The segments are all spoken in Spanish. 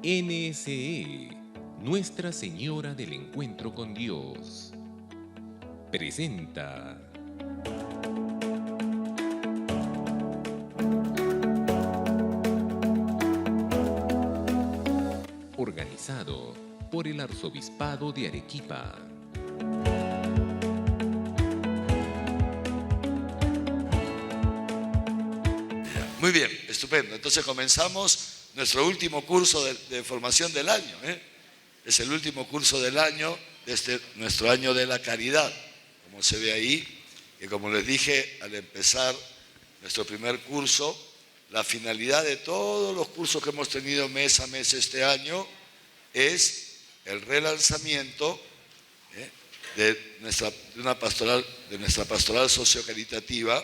NSE, Nuestra Señora del Encuentro con Dios, presenta organizado por el Arzobispado de Arequipa. Muy bien, estupendo. Entonces comenzamos nuestro último curso de formación del año. Es el último curso del año, desde nuestro año de la caridad, como se ve ahí, que como les dije al empezar nuestro primer curso, la finalidad de todos los cursos que hemos tenido mes a mes este año es el relanzamiento de nuestra pastoral sociocaritativa,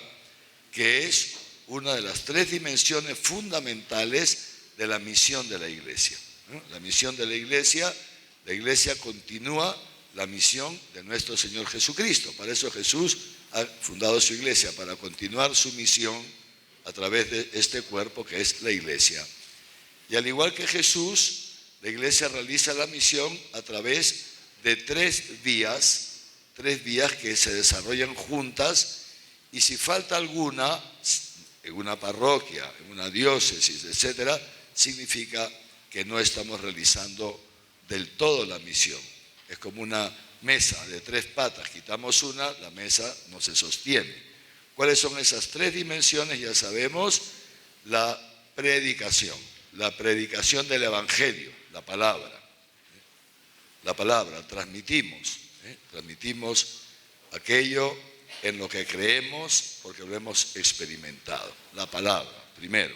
que es una de las tres dimensiones fundamentales de la misión de la Iglesia. La misión de la Iglesia continúa la misión de nuestro Señor Jesucristo. Para eso Jesús ha fundado su Iglesia, para continuar su misión a través de este cuerpo que es la Iglesia. Y al igual que Jesús, la Iglesia realiza la misión a través de tres vías que se desarrollan juntas, y si falta alguna, en una parroquia, en una diócesis, etcétera, significa que no estamos realizando del todo la misión. Es como una mesa de tres patas, quitamos una, la mesa no se sostiene. ¿Cuáles son esas tres dimensiones? Ya sabemos: la predicación del Evangelio, la palabra, transmitimos aquello en lo que creemos porque lo hemos experimentado, la palabra, primero.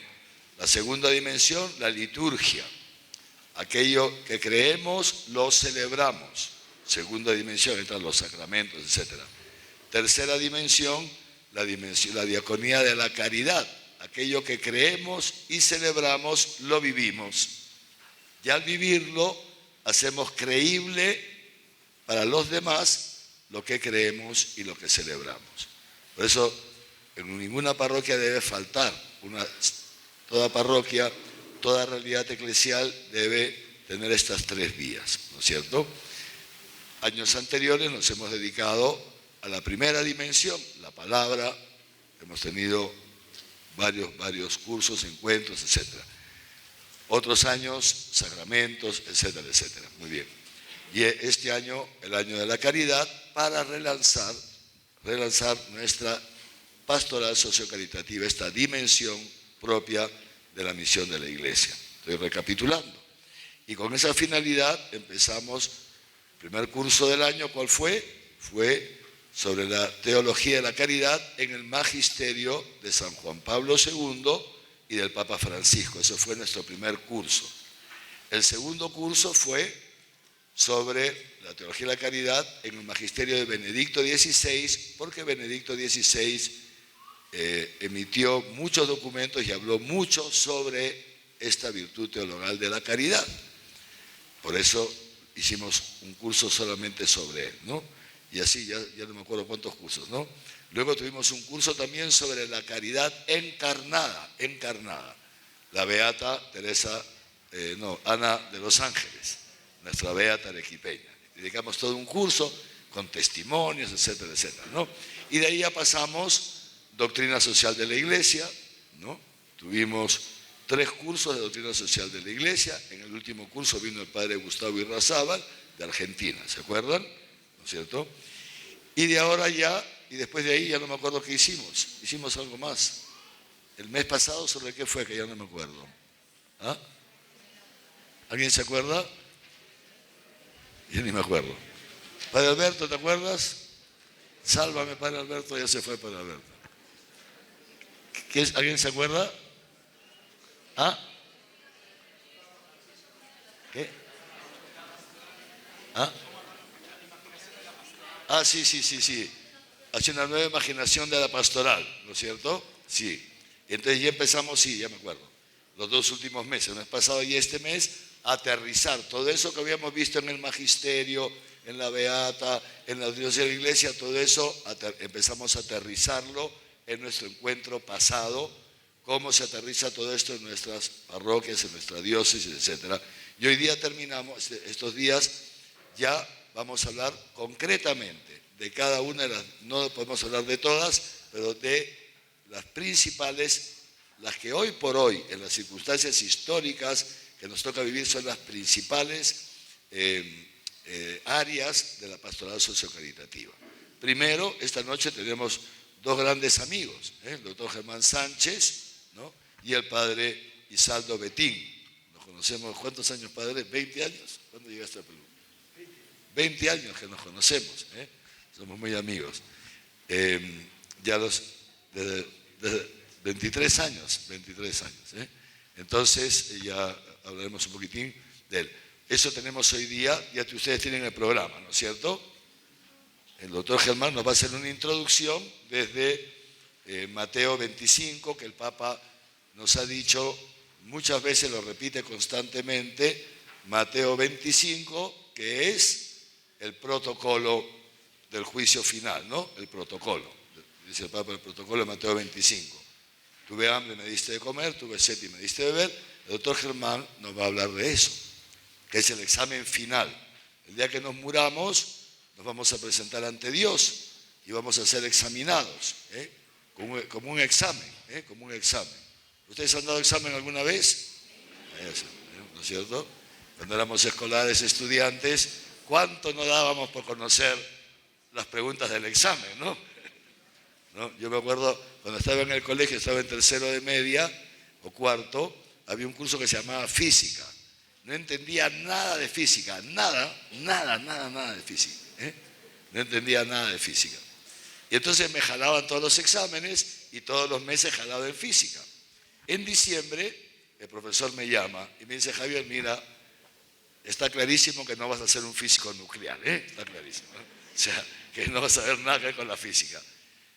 La segunda dimensión, la liturgia, aquello que creemos lo celebramos. Segunda dimensión, entran los sacramentos, etc. Tercera dimensión, la diaconía de la caridad, aquello que creemos y celebramos lo vivimos. Y al vivirlo hacemos creíble para los demás lo que creemos y lo que celebramos. Por eso en ninguna parroquia debe faltar, toda parroquia, toda realidad eclesial debe tener estas tres vías, ¿no es cierto? Años anteriores nos hemos dedicado a la primera dimensión, la palabra. Hemos tenido varios cursos, encuentros, etc. Otros años, sacramentos, etcétera, etcétera. Muy bien. Y este año, el año de la caridad, para relanzar nuestra pastoral sociocaritativa, esta dimensión propia de la misión de la Iglesia. Estoy recapitulando. Y con esa finalidad empezamos el primer curso del año. ¿Cuál fue? Fue sobre la teología de la caridad en el magisterio de San Juan Pablo II y del Papa Francisco. Eso fue nuestro primer curso. El segundo curso fue sobre la teología de la caridad en el magisterio de Benedicto XVI, porque Benedicto XVI emitió muchos documentos y habló mucho sobre esta virtud teologal de la caridad. Por eso hicimos un curso solamente sobre él, ¿no? Y así, ya no me acuerdo cuántos cursos, ¿no? Luego tuvimos un curso también sobre la caridad encarnada. La beata Ana de los Ángeles, nuestra beata arequipeña. Dedicamos todo un curso con testimonios, etcétera, etcétera, ¿no? Y de ahí ya pasamos doctrina social de la Iglesia, ¿no? Tuvimos 3 cursos de doctrina social de la Iglesia. En el último curso vino el padre Gustavo Irrazábal de Argentina, ¿se acuerdan? ¿No es cierto? Y después de ahí ya no me acuerdo qué hicimos. Hicimos algo más. El mes pasado, ¿sobre qué fue? Que ya no me acuerdo. ¿Ah? ¿Alguien se acuerda? Yo ni me acuerdo. Padre Alberto, ¿te acuerdas? Sálvame, Padre Alberto, ya se fue Padre Alberto. ¿Alguien se acuerda? ¿Ah? ¿Qué? ¿Ah? Ah, sí. Hace una nueva imaginación de la pastoral, ¿no es cierto? Sí. Y entonces ya empezamos, sí, ya me acuerdo, los 2 últimos meses, el mes pasado y este mes, a aterrizar todo eso que habíamos visto en el magisterio, en la beata, en la diócesis de la Iglesia, todo eso empezamos a aterrizarlo en nuestro encuentro pasado cómo se aterriza todo esto en nuestras parroquias, en nuestra diócesis, etc. Y hoy día terminamos, estos días ya vamos a hablar concretamente de cada una de las, no podemos hablar de todas, pero de las principales, las que hoy por hoy, en las circunstancias históricas que nos toca vivir, son las principales áreas de la pastoral sociocaritativa. Primero, esta noche tenemos dos grandes amigos, el doctor Germán Sánchez, ¿no?, y el padre Isaldo Betín. Nos conocemos, ¿cuántos años, padre? ¿20 años? ¿Cuándo llegaste a Perú? 20 años que nos conocemos, somos muy amigos. Ya desde 23 años. Entonces ya hablaremos un poquitín de él. Eso tenemos hoy día, ya ustedes tienen el programa, ¿no es cierto? El doctor Germán nos va a hacer una introducción desde Mateo 25, que el Papa nos ha dicho, muchas veces lo repite constantemente, Mateo 25, que es el protocolo del juicio final, ¿no? El protocolo, dice el Papa, el protocolo de Mateo 25. Tuve hambre, me diste de comer, tuve sed y me diste de beber. El doctor Germán nos va a hablar de eso, que es el examen final. El día que nos muramos, nos vamos a presentar ante Dios y vamos a ser examinados, como un examen, como un examen. ¿Ustedes han dado examen alguna vez? ¿No es cierto? Cuando éramos escolares, estudiantes, ¿cuánto no dábamos por conocer las preguntas del examen, ¿no? Yo me acuerdo, cuando estaba en el colegio, estaba en tercero de media o cuarto, había un curso que se llamaba física. No entendía nada de física, nada de física. No entendía nada de física. Y entonces me jalaban todos los exámenes y todos los meses jalaba en física. En diciembre, el profesor me llama y me dice, Javier, mira, está clarísimo que no vas a ser un físico nuclear, está clarísimo. O sea, que no vas a ver nada que ver con la física.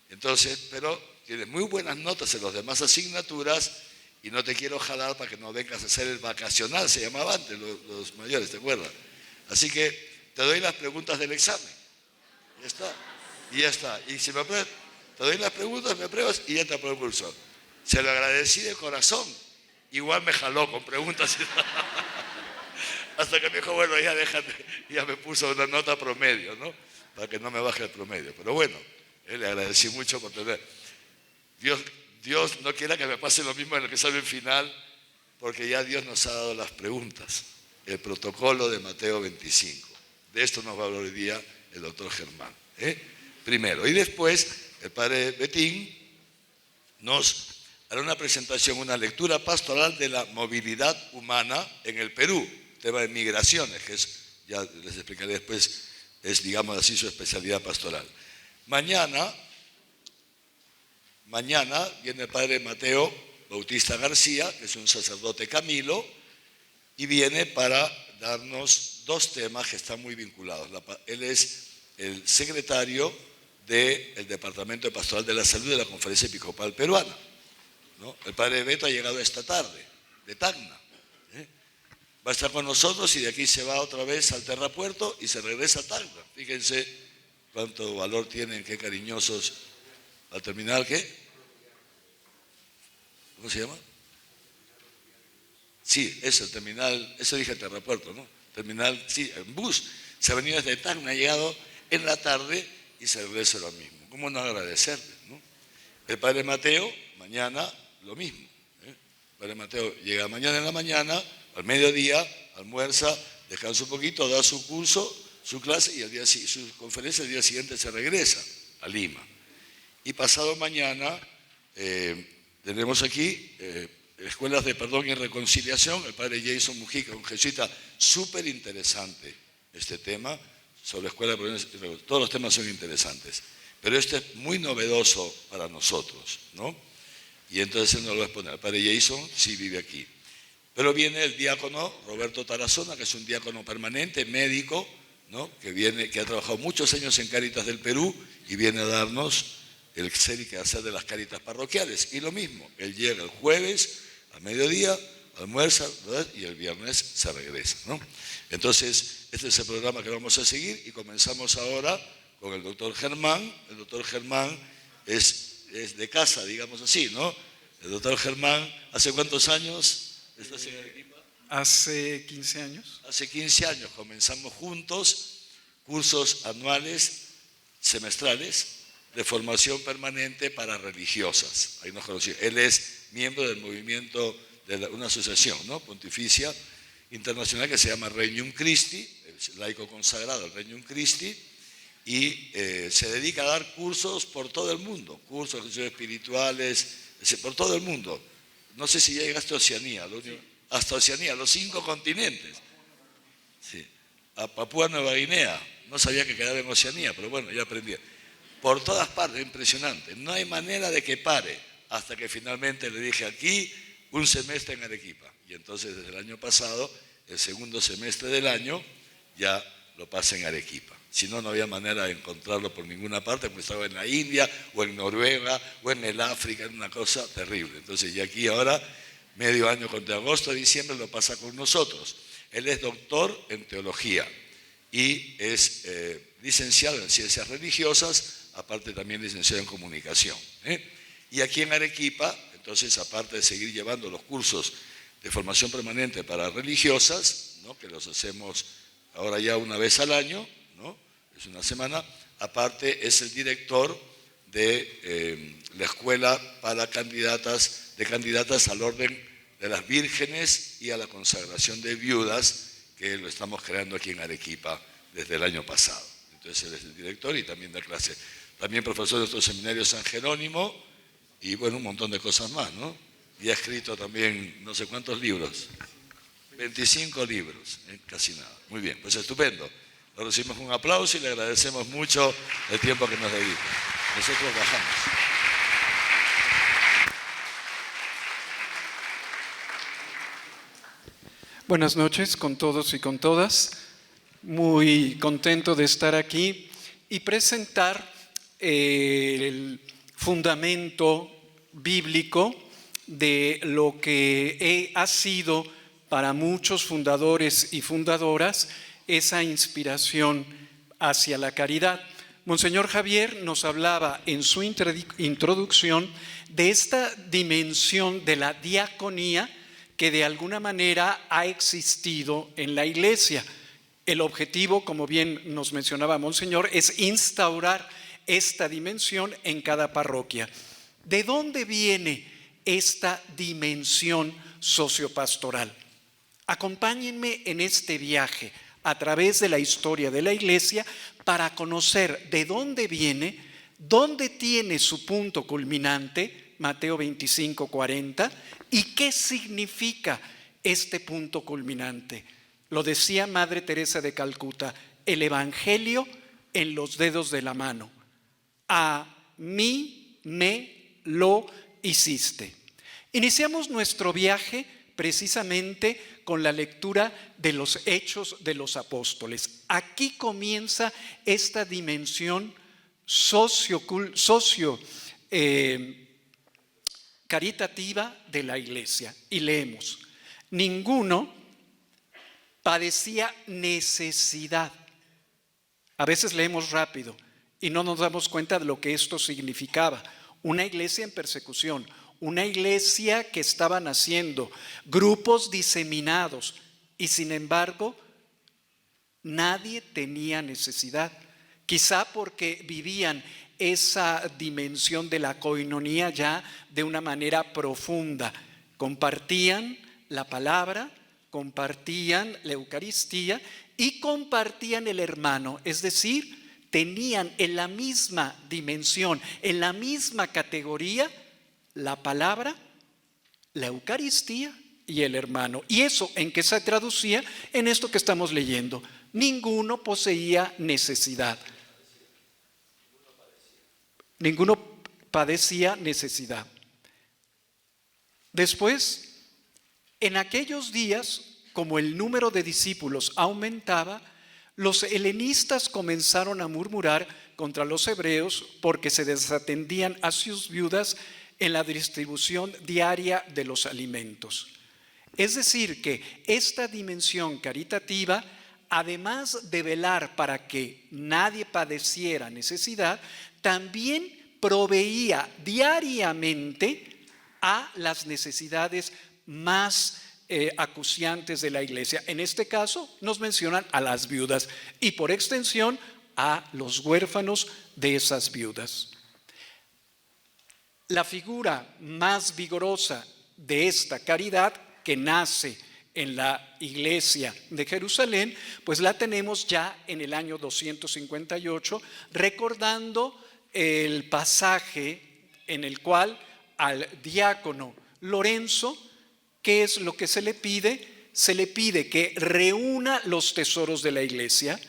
Entonces, pero tienes muy buenas notas en las demás asignaturas y no te quiero jalar para que no vengas a hacer el vacacional, se llamaba antes, los mayores, ¿te acuerdas? Así que te doy las preguntas del examen. Ya está. Y ya está. Y si me apruebas, te doy las preguntas, me apruebas y ya te apruebo el cursor. Se lo agradecí de corazón. Igual me jaló con preguntas. Hasta que me dijo, bueno, ya déjate, ya me puso una nota promedio, ¿no? Para que no me baje el promedio. Pero bueno, le agradecí mucho por tener. Dios no quiera que me pase lo mismo en el examen final, porque ya Dios nos ha dado las preguntas. El protocolo de Mateo 25. De esto nos va a hablar hoy día el doctor Germán. Primero. Y después, el padre Betín nos hará una presentación, una lectura pastoral de la movilidad humana en el Perú. Tema de migraciones, que es, ya les explicaré después, es, digamos así, su especialidad pastoral. Mañana viene el padre Mateo Bautista García, que es un sacerdote camilo, y viene para darnos dos temas que están muy vinculados. Él es el secretario del Departamento de Pastoral de la Salud de la Conferencia Episcopal Peruana, ¿no? El padre Beto ha llegado esta tarde, de Tacna. Va a estar con nosotros y de aquí se va otra vez al Terrapuerto y se regresa a Tacna. Fíjense cuánto valor tienen, qué cariñosos. ¿Al terminal qué? ¿Cómo se llama? Sí, es el terminal, eso dije Terrapuerto, ¿no? Terminal, sí, en bus. Se ha venido desde Tacna, ha llegado en la tarde y se regresa lo mismo. ¿Cómo no agradecerle, no? El padre Mateo, mañana, lo mismo. El padre Mateo llega mañana en la mañana, al mediodía, almuerza, descansa un poquito, da su curso, su clase y su conferencia el día siguiente se regresa a Lima. Y pasado mañana tenemos aquí Escuelas de Perdón y Reconciliación, el padre Jason Mujica, un jesuita súper interesante este tema, sobre escuelas de perdón y reconciliación. Todos los temas son interesantes, pero este es muy novedoso para nosotros, ¿no? Y entonces él nos lo va a exponer. El padre Jason sí vive aquí. Pero viene el diácono Roberto Tarazona, que es un diácono permanente, médico, ¿no? que ha trabajado muchos años en Cáritas del Perú y viene a darnos el ser y quehacer de las Cáritas parroquiales. Y lo mismo, él llega el jueves a mediodía, almuerza, ¿verdad? Y el viernes se regresa, ¿no? Entonces, este es el programa que vamos a seguir y comenzamos ahora con el doctor Germán. El doctor Germán es de casa, digamos así, ¿no? El doctor Germán, ¿hace cuántos años estás en Arequipa? Hace 15 años. Hace 15 años comenzamos juntos cursos anuales, semestrales, de formación permanente para religiosas. Ahí nos conocimos. Él es miembro del movimiento de una asociación, ¿no?, pontificia internacional que se llama Regnum Christi, el laico consagrado al Regnum Christi, y se dedica a dar cursos por todo el mundo, cursos espirituales, por todo el mundo. No sé si ya llegaste a Oceanía, hasta Oceanía, los 5 continentes. Sí. A Papúa Nueva Guinea, no sabía que quedaba en Oceanía, pero bueno, ya aprendí. Por todas partes, impresionante. No hay manera de que pare, hasta que finalmente le dije aquí, un semestre en Arequipa. Y entonces desde el año pasado, el segundo semestre del año, ya lo pasa en Arequipa. Si no, no había manera de encontrarlo por ninguna parte, porque estaba en la India, o en Noruega, o en el África, era una cosa terrible. Entonces, y aquí ahora, medio año, entre agosto y diciembre, lo pasa con nosotros. Él es doctor en teología y es licenciado en ciencias religiosas, aparte también licenciado en comunicación. Y aquí en Arequipa, entonces, aparte de seguir llevando los cursos de formación permanente para religiosas, ¿no?, que los hacemos ahora ya una vez al año, ¿no?, es una semana, aparte es el director de la escuela para candidatas al orden de las vírgenes y a la consagración de viudas, que lo estamos creando aquí en Arequipa desde el año pasado. Entonces él es el director y también da clase. También profesor de nuestro seminario San Jerónimo y bueno, un montón de cosas más, ¿no? Y ha escrito también no sé cuántos libros, 25 libros, casi nada. Muy bien, pues estupendo. Lo recibimos con un aplauso y le agradecemos mucho el tiempo que nos dedica. Nosotros bajamos. Buenas noches con todos y con todas. Muy contento de estar aquí y presentar el fundamento bíblico de lo que ha sido para muchos fundadores y fundadoras esa inspiración hacia la caridad. Monseñor Javier nos hablaba en su introducción de esta dimensión de la diaconía que de alguna manera ha existido en la Iglesia. El objetivo, como bien nos mencionaba Monseñor, es instaurar esta dimensión en cada parroquia. ¿De dónde viene esta dimensión sociopastoral? Acompáñenme en este viaje a través de la historia de la Iglesia para conocer de dónde viene, dónde tiene su punto culminante, Mateo 25:40, y qué significa este punto culminante. Lo decía Madre Teresa de Calcuta, el Evangelio en los dedos de la mano. A mí me lo hiciste. Iniciamos nuestro viaje precisamente con la lectura de los Hechos de los Apóstoles. Aquí comienza esta dimensión caritativa de la Iglesia. Y leemos: ninguno padecía necesidad. A veces leemos rápido y no nos damos cuenta de lo que esto significaba. Una iglesia en persecución, una iglesia que estaba naciendo, grupos diseminados, y sin embargo nadie tenía necesidad. Quizá porque vivían esa dimensión de la coinonía ya de una manera profunda. Compartían la palabra, compartían la Eucaristía y compartían el hermano, es decir, tenían en la misma dimensión, en la misma categoría, la palabra, la Eucaristía y el hermano. ¿Y eso en qué se traducía? En esto que estamos leyendo. Ninguno poseía necesidad. Ninguno padecía necesidad. Después, en aquellos días, como el número de discípulos aumentaba, los helenistas comenzaron a murmurar contra los hebreos porque se desatendían a sus viudas en la distribución diaria de los alimentos. Es decir, que esta dimensión caritativa, además de velar para que nadie padeciera necesidad, también proveía diariamente a las necesidades más acuciantes de la iglesia. En este caso nos mencionan a las viudas y por extensión a los huérfanos de esas viudas. La figura más vigorosa de esta caridad que nace en la iglesia de Jerusalén, pues la tenemos ya en el año 258, recordando el pasaje en el cual al diácono Lorenzo, ¿qué es lo que se le pide? Se le pide que reúna los tesoros de la iglesia.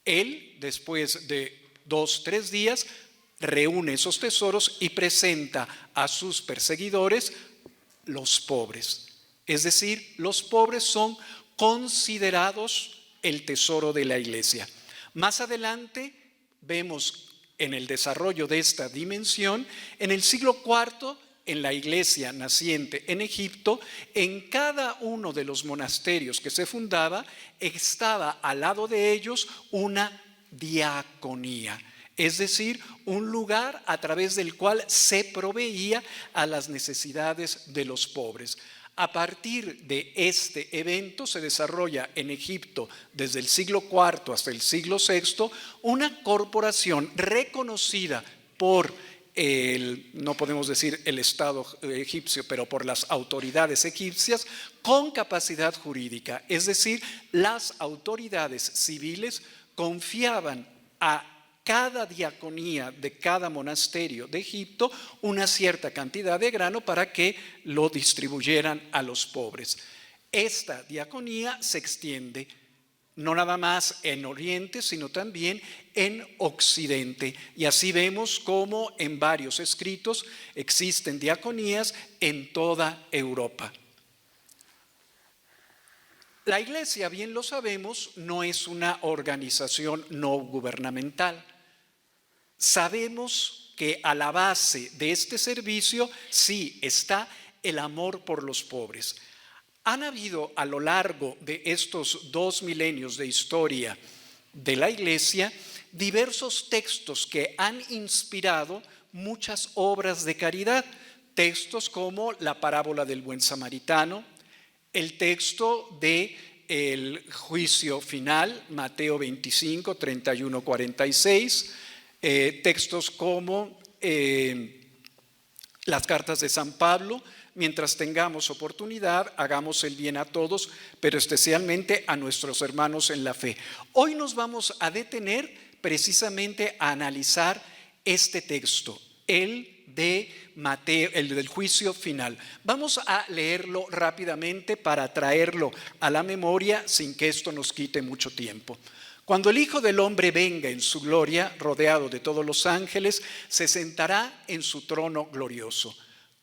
Él, después de 2-3 días, reúne esos tesoros y presenta a sus perseguidores los pobres. Es decir, los pobres son considerados el tesoro de la iglesia. Más adelante vemos en el desarrollo de esta dimensión, en el siglo IV, en la iglesia naciente en Egipto, en cada uno de los monasterios que se fundaba, estaba al lado de ellos una diaconía. Es decir, un lugar a través del cual se proveía a las necesidades de los pobres. A partir de este evento se desarrolla en Egipto desde el siglo IV hasta el siglo VI una corporación reconocida por no podemos decir el Estado egipcio, pero por las autoridades egipcias con capacidad jurídica. Es decir, las autoridades civiles confiaban a cada diaconía de cada monasterio de Egipto una cierta cantidad de grano para que lo distribuyeran a los pobres. Esta diaconía se extiende no nada más en Oriente, sino también en Occidente. Y así vemos cómo en varios escritos existen diaconías en toda Europa. La iglesia, bien lo sabemos, no es una organización no gubernamental. Sabemos que a la base de este servicio sí está el amor por los pobres. Han habido a lo largo de estos 2 milenios de historia de la iglesia diversos textos que han inspirado muchas obras de caridad. Textos como la parábola del buen samaritano, el texto del juicio final, Mateo 25, 31, 46, textos como las cartas de San Pablo. Mientras tengamos oportunidad, hagamos el bien a todos, pero especialmente a nuestros hermanos en la fe. Hoy nos vamos a detener precisamente a analizar este texto, el de Mateo, el del juicio final. Vamos a leerlo rápidamente para traerlo a la memoria sin que esto nos quite mucho tiempo. Cuando el Hijo del Hombre venga en su gloria, rodeado de todos los ángeles, se sentará en su trono glorioso.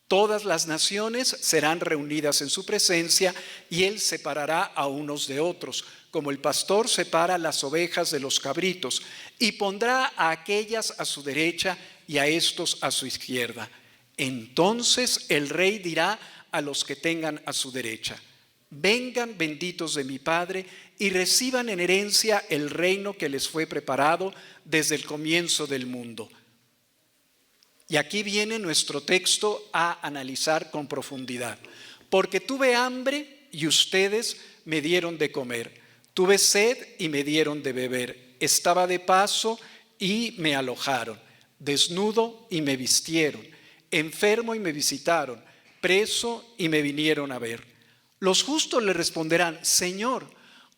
Todas las naciones serán reunidas en su presencia y él separará a unos de otros, como el pastor separa las ovejas de los cabritos, y pondrá a aquellas a su derecha y a estos a su izquierda. Entonces el rey dirá a los que tengan a su derecha: vengan benditos de mi Padre y reciban en herencia el reino que les fue preparado desde el comienzo del mundo. Y aquí viene nuestro texto a analizar con profundidad. Porque tuve hambre y ustedes me dieron de comer. Tuve sed y me dieron de beber. Estaba de paso y me alojaron. Desnudo y me vistieron. Enfermo y me visitaron. Preso y me vinieron a ver. Los justos le responderán: Señor,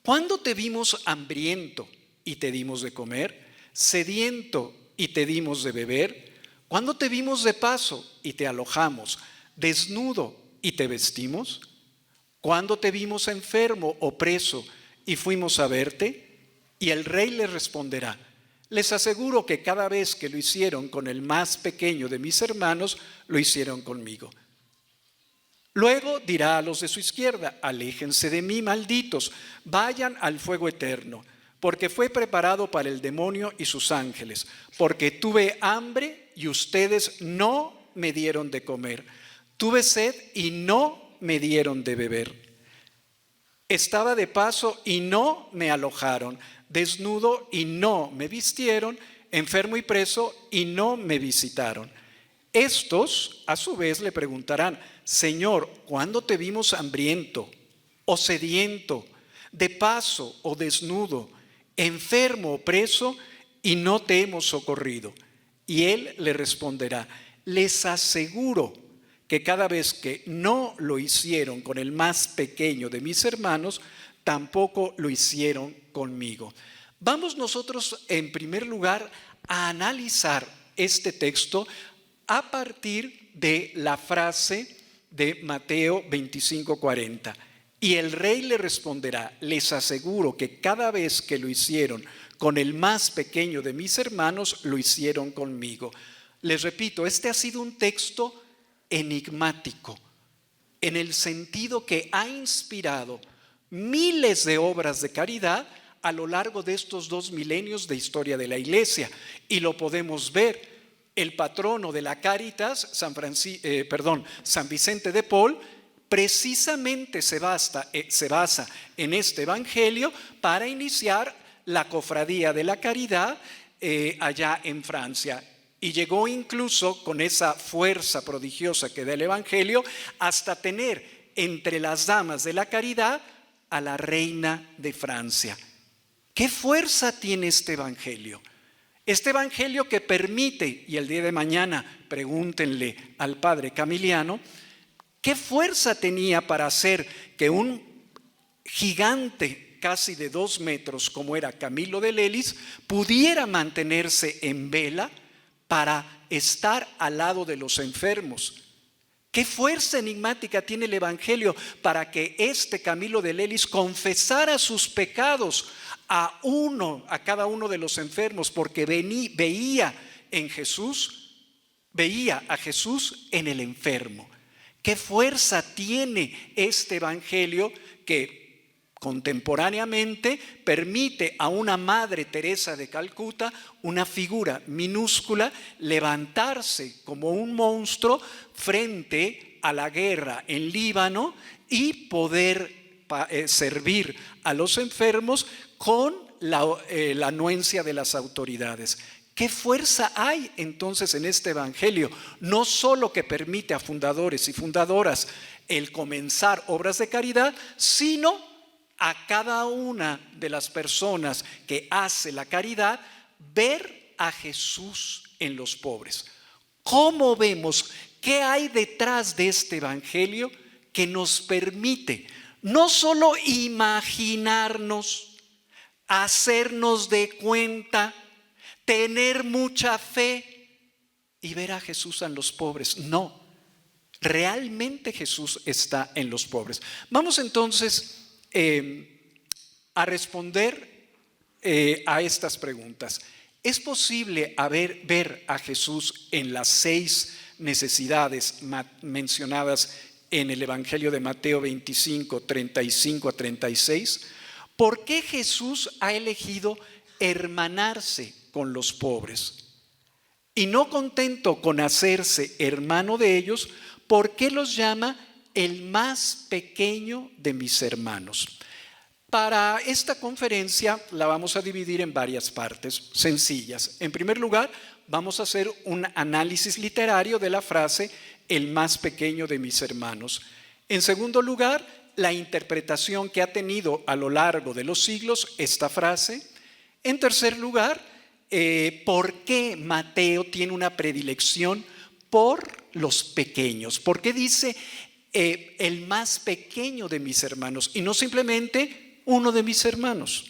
¿cuándo te vimos hambriento y te dimos de comer? Sediento y te dimos de beber. ¿Cuándo te vimos de paso y te alojamos? ¿Desnudo y te vestimos? ¿Cuándo te vimos enfermo o preso y fuimos a verte? Y el rey le responderá: les aseguro que cada vez que lo hicieron con el más pequeño de mis hermanos, lo hicieron conmigo. Luego dirá a los de su izquierda: aléjense de mí, malditos, vayan al fuego eterno, porque fue preparado para el demonio y sus ángeles. Porque tuve hambre y ustedes no me dieron de comer. Tuve sed y no me dieron de beber. Estaba de paso y no me alojaron. Desnudo y no me vistieron. Enfermo y preso y no me visitaron. Estos, a su vez, le preguntarán: Señor, ¿cuándo te vimos hambriento o sediento, de paso o desnudo, enfermo o preso, y no te hemos socorrido? Y él le responderá: les aseguro que cada vez que no lo hicieron con el más pequeño de mis hermanos, tampoco lo hicieron conmigo. Vamos nosotros, en primer lugar, a analizar este texto a partir de la frase de Mateo 25:40. Y el rey le responderá: les aseguro que cada vez que lo hicieron con el más pequeño de mis hermanos, lo hicieron conmigo. Les repito, este ha sido un texto enigmático, en el sentido que ha inspirado miles de obras de caridad a lo largo de estos 2 milenios de historia de la Iglesia. Y lo podemos ver. El patrono de la Cáritas, San Vicente de Paul, precisamente se basa en este evangelio para iniciar la cofradía de la caridad allá en Francia. Y llegó incluso, con esa fuerza prodigiosa que da el evangelio, hasta tener entre las damas de la caridad a la reina de Francia. ¿Qué fuerza tiene este evangelio? Este evangelio que permite, y el día de mañana pregúntenle al padre Camiliano, ¿qué fuerza tenía para hacer que un gigante casi de 2 metros como era Camilo de Lelis pudiera mantenerse en vela para estar al lado de los enfermos? ¿Qué fuerza enigmática tiene el evangelio para que este Camilo de Lelis confesara sus pecados a cada uno de los enfermos, porque veía a Jesús en el enfermo? ¿Qué fuerza tiene este evangelio que contemporáneamente permite a una Madre Teresa de Calcuta, una figura minúscula, levantarse como un monstruo frente a la guerra en Líbano y poder servir a los enfermos con la anuencia de las autoridades? ¿Qué fuerza hay entonces en este evangelio? No solo que permite a fundadores y fundadoras el comenzar obras de caridad, sino a cada una de las personas que hace la caridad ver a Jesús en los pobres. ¿Cómo vemos? ¿Qué hay detrás de este evangelio que nos permite no solo imaginarnos, hacernos de cuenta, tener mucha fe y ver a Jesús en los pobres? No, realmente Jesús está en los pobres. Vamos entonces a responder a estas preguntas. ¿Es posible ver a Jesús en las 6 necesidades mencionadas en el Evangelio de Mateo 25, 35 a 36? ¿Por qué Jesús ha elegido hermanarse con los pobres? Y no contento con hacerse hermano de ellos, ¿por qué los llama el más pequeño de mis hermanos? Para esta conferencia la vamos a dividir en varias partes sencillas. En primer lugar, vamos a hacer un análisis literario de la frase el más pequeño de mis hermanos. En segundo lugar, la interpretación que ha tenido a lo largo de los siglos esta frase. En tercer lugar, ¿por qué Mateo tiene una predilección por los pequeños? ¿Por qué dice el más pequeño de mis hermanos y no simplemente uno de mis hermanos?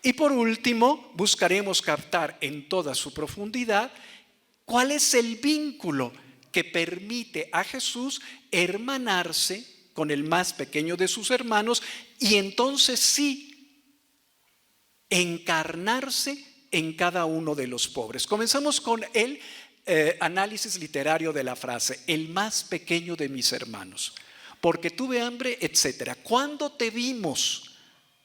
Y por último, buscaremos captar en toda su profundidad cuál es el vínculo que permite a Jesús hermanarse con el más pequeño de sus hermanos y entonces sí encarnarse en cada uno de los pobres. Comenzamos con el análisis literario de la frase, el más pequeño de mis hermanos, porque tuve hambre, etcétera. ¿Cuándo te vimos?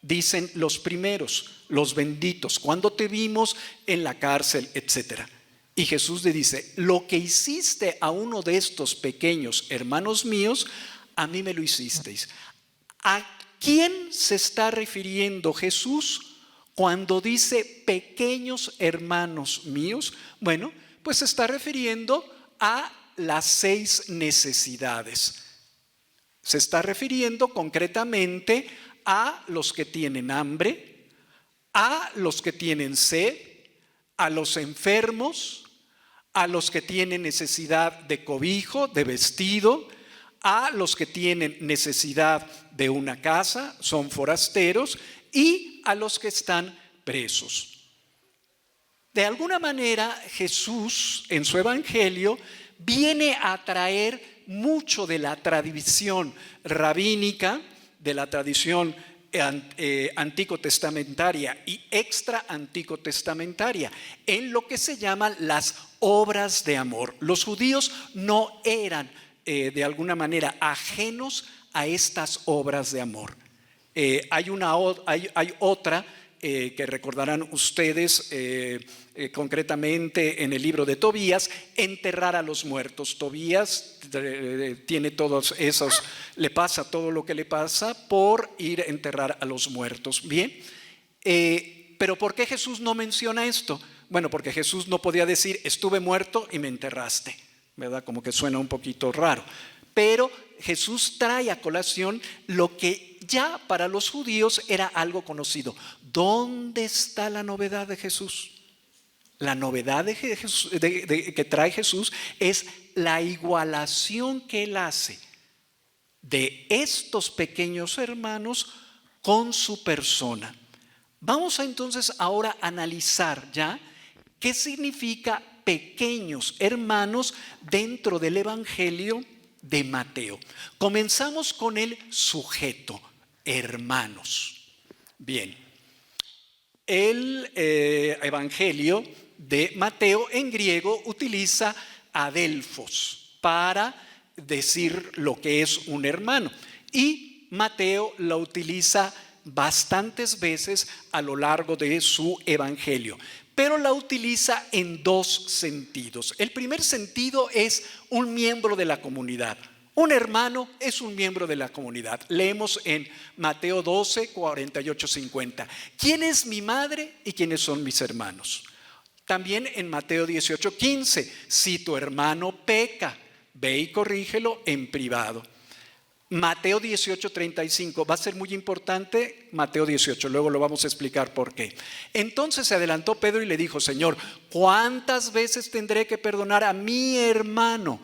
Dicen los primeros, los benditos. ¿Cuándo te vimos en la cárcel, etcétera? Y Jesús le dice, lo que hiciste a uno de estos pequeños hermanos míos, a mí me lo hicisteis. ¿A quién se está refiriendo Jesús cuando dice pequeños hermanos míos? Bueno, pues se está refiriendo a las 6 necesidades. Se está refiriendo concretamente a los que tienen hambre, a los que tienen sed, a los enfermos, a los que tienen necesidad de cobijo, de vestido, a los que tienen necesidad de una casa, son forasteros, y a los que están presos. De alguna manera, Jesús en su evangelio viene a traer mucho de la tradición rabínica, de la tradición antico testamentaria y extra antico testamentaria, en lo que se llaman las obras de amor. Los judíos no eran de alguna manera ajenos a estas obras de amor. Hay otra que recordarán ustedes concretamente en el libro de Tobías, enterrar a los muertos. Tobías tiene todos esos, le pasa todo lo que le pasa por ir a enterrar a los muertos. Bien, pero ¿por qué Jesús no menciona esto? Bueno, porque Jesús no podía decir estuve muerto y me enterraste, ¿verdad? Como que suena un poquito raro. Pero Jesús trae a colación lo que ya para los judíos era algo conocido. ¿Dónde está la novedad de Jesús? La novedad que trae Jesús es la igualación que Él hace de estos pequeños hermanos con su persona. Vamos a entonces ahora a analizar ya qué significa pequeños hermanos dentro del Evangelio de Mateo. Comenzamos con el sujeto, hermanos. Bien, el Evangelio de Mateo en griego utiliza adelphos para decir lo que es un hermano, y Mateo lo utiliza bastantes veces a lo largo de su evangelio, pero la utiliza en 2 sentidos. El primer sentido es un miembro de la comunidad. Un hermano es un miembro de la comunidad. Leemos en Mateo 12, 48, 50. ¿Quién es mi madre y quiénes son mis hermanos? También en Mateo 18, 15. Si tu hermano peca, ve y corrígelo en privado. Mateo 18, 35. Va a ser muy importante Mateo 18. Luego lo vamos a explicar por qué. Entonces se adelantó Pedro y le dijo: Señor, ¿cuántas veces tendré que perdonar a mi hermano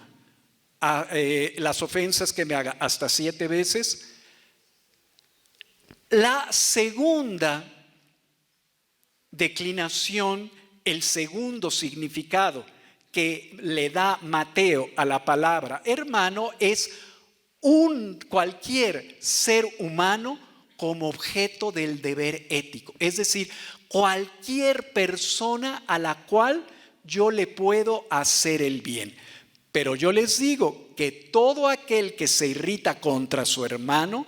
las ofensas que me haga? ¿Hasta 7 veces? La segunda declinación, el segundo significado que le da Mateo a la palabra hermano es cualquier ser humano como objeto del deber ético. Es decir, cualquier persona a la cual yo le puedo hacer el bien. Pero yo les digo que todo aquel que se irrita contra su hermano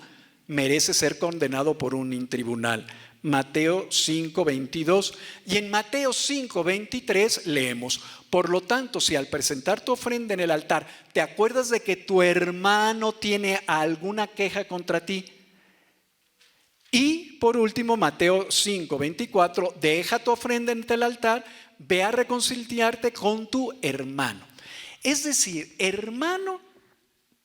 merece ser condenado por un tribunal. Mateo 5:22. Y en Mateo 5:23 leemos: por lo tanto, si al presentar tu ofrenda en el altar te acuerdas de que tu hermano tiene alguna queja contra ti. Y por último, Mateo 5:24, deja tu ofrenda en el altar, ve a reconciliarte con tu hermano. Es decir, hermano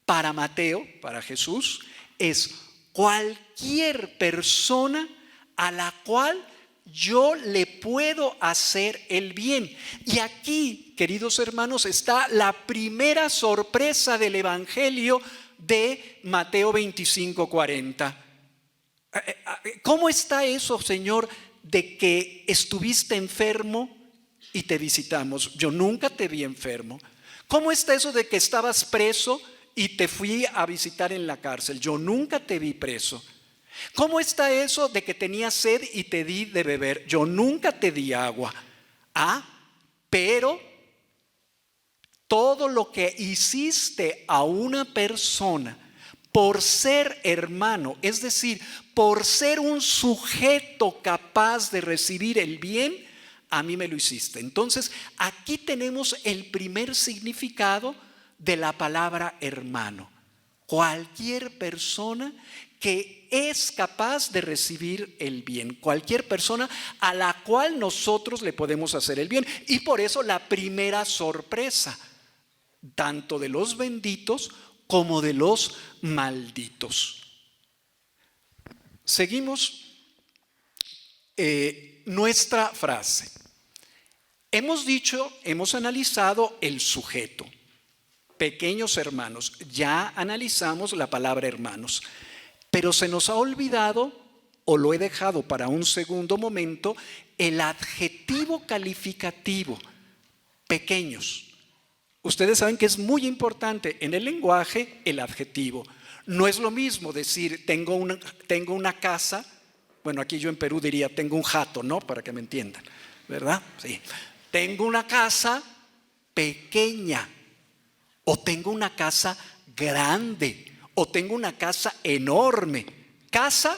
para Mateo, para Jesús, es cualquier persona a la cual yo le puedo hacer el bien. Y aquí, queridos hermanos, está la primera sorpresa del Evangelio de Mateo 25:40. ¿Cómo está eso, Señor, de que estuviste enfermo y te visitamos? Yo nunca te vi enfermo. ¿Cómo está eso de que estabas preso y te fui a visitar en la cárcel? Yo nunca te vi preso. ¿Cómo está eso de que tenías sed y te di de beber? Yo nunca te di agua. Pero todo lo que hiciste a una persona por ser hermano, es decir, por ser un sujeto capaz de recibir el bien, a mí me lo hiciste. Entonces, aquí tenemos el primer significado de la palabra hermano. Cualquier persona que es capaz de recibir el bien, cualquier persona a la cual nosotros le podemos hacer el bien. Y por eso la primera sorpresa tanto de los benditos como de los malditos. Seguimos nuestra frase. Hemos analizado el sujeto. Pequeños hermanos, ya analizamos la palabra hermanos, pero se nos ha olvidado, o lo he dejado para un segundo momento, el adjetivo calificativo, pequeños. Ustedes saben que es muy importante en el lenguaje el adjetivo. No es lo mismo decir tengo una casa, bueno, aquí yo en Perú diría tengo un jato, ¿no? Para que me entiendan, ¿verdad? Sí. Tengo una casa pequeña, o tengo una casa grande, o tengo una casa enorme. Casa,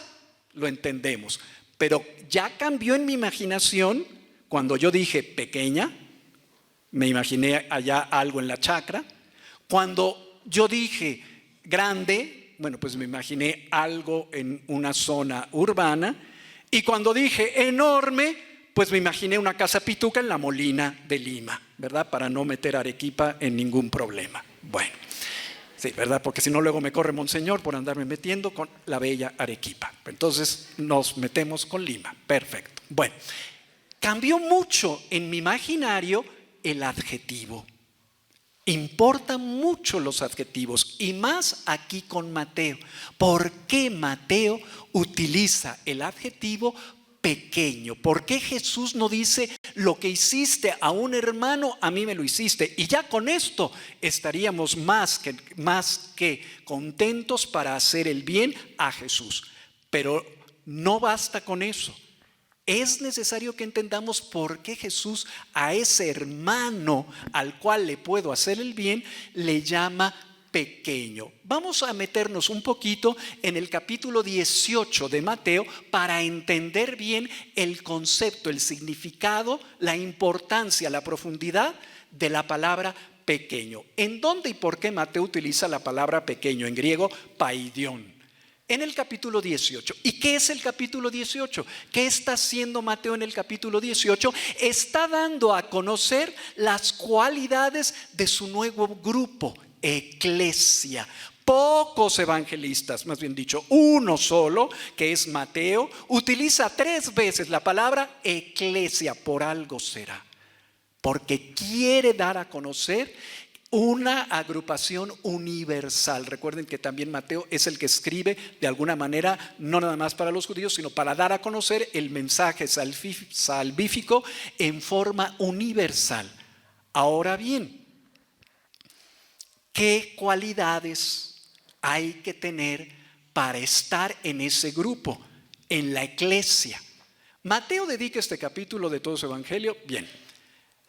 lo entendemos, pero ya cambió en mi imaginación cuando yo dije pequeña, me imaginé allá algo en la chacra. Cuando yo dije grande, bueno, pues me imaginé algo en una zona urbana. Y cuando dije enorme, pues me imaginé una casa pituca en la Molina de Lima, ¿verdad? Para no meter a Arequipa en ningún problema. Bueno, sí, ¿verdad? Porque si no luego me corre Monseñor por andarme metiendo con la bella Arequipa. Entonces nos metemos con Lima. Perfecto. Bueno, cambió mucho en mi imaginario el adjetivo. Importan mucho los adjetivos y más aquí con Mateo. ¿Por qué Mateo utiliza el adjetivo pequeño? ¿Por qué Jesús no dice lo que hiciste a un hermano, a mí me lo hiciste? Y ya con esto estaríamos más que contentos para hacer el bien a Jesús. Pero no basta con eso. Es necesario que entendamos por qué Jesús a ese hermano al cual le puedo hacer el bien le llama pequeño. Vamos a meternos un poquito en el capítulo 18 de Mateo para entender bien el concepto, el significado, la importancia, la profundidad de la palabra pequeño. ¿En dónde y por qué Mateo utiliza la palabra pequeño? En griego, paidión. En el capítulo 18. ¿Y qué es el capítulo 18? ¿Qué está haciendo Mateo en el capítulo 18? Está dando a conocer las cualidades de su nuevo grupo, Eclesia. Pocos evangelistas, más bien dicho, uno solo, que es Mateo, utiliza 3 veces la palabra Eclesia. Por algo será. Porque quiere dar a conocer una agrupación universal. Recuerden que también Mateo es el que escribe de alguna manera, no nada más para los judíos, sino para dar a conocer el mensaje salvífico en forma universal. Ahora bien, ¿qué cualidades hay que tener para estar en ese grupo, en la eclesia? Mateo dedica este capítulo de todo su evangelio, bien.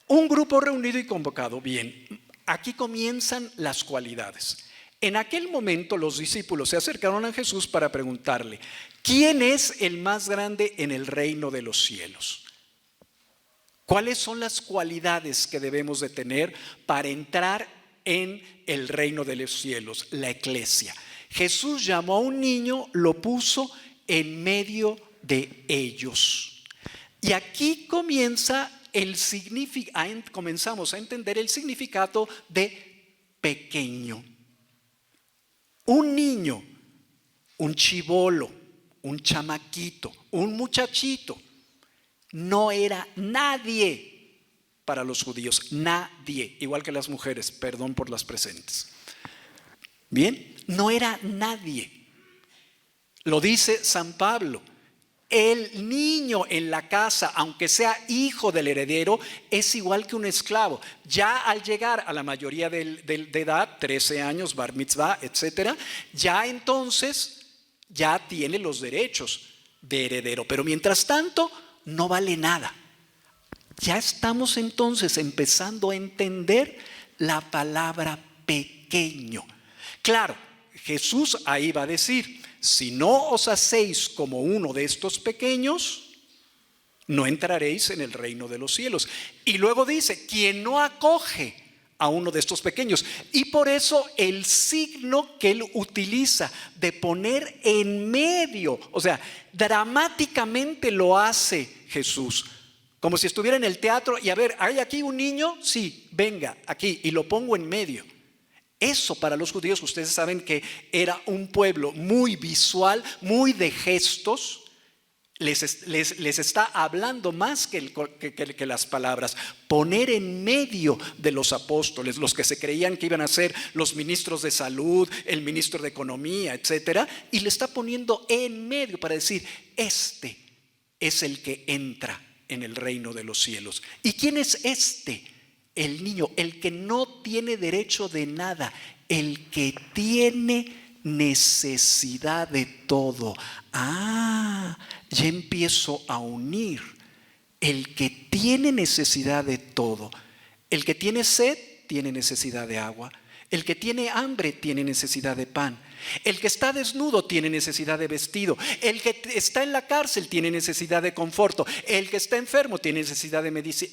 Un grupo reunido y convocado, bien. Aquí comienzan las cualidades. En aquel momento los discípulos se acercaron a Jesús para preguntarle, ¿quién es el más grande en el reino de los cielos? ¿Cuáles son las cualidades que debemos de tener para entrar en el reino de los cielos, la eclesia? Jesús llamó a un niño, lo puso en medio de ellos. Y aquí comenzamos a entender el significado de pequeño. Un niño, un chibolo, un chamaquito, un muchachito, no era nadie para los judíos, nadie, igual que las mujeres, perdón por las presentes. Bien, no era nadie. Lo dice San Pablo. El niño en la casa, aunque sea hijo del heredero, es igual que un esclavo. Ya al llegar a la mayoría de edad, 13 años, bar mitzvah, etcétera, ya entonces ya tiene los derechos de heredero. Pero mientras tanto, no vale nada. Ya estamos entonces empezando a entender la palabra pequeño. Claro, Jesús ahí va a decir, si no os hacéis como uno de estos pequeños, no entraréis en el reino de los cielos. Y luego dice, quien no acoge a uno de estos pequeños. Y por eso el signo que él utiliza de poner en medio, o sea, dramáticamente lo hace Jesús. Como si estuviera en el teatro y a ver, ¿hay aquí un niño? Sí, venga, aquí, y lo pongo en medio. Eso para los judíos, ustedes saben que era un pueblo muy visual, muy de gestos. Les está hablando más que las palabras. Poner en medio de los apóstoles, los que se creían que iban a ser los ministros de salud, el ministro de economía, etcétera, y le está poniendo en medio para decir: este es el que entra en el reino de los cielos. ¿Y quién es este? El niño, el que no tiene derecho de nada, el que tiene necesidad de todo. Ya empiezo a unir. El que tiene necesidad de todo. El que tiene sed tiene necesidad de agua. El que tiene hambre tiene necesidad de pan. El que está desnudo tiene necesidad de vestido. El que está en la cárcel tiene necesidad de conforto. El que está enfermo tiene necesidad de medicina.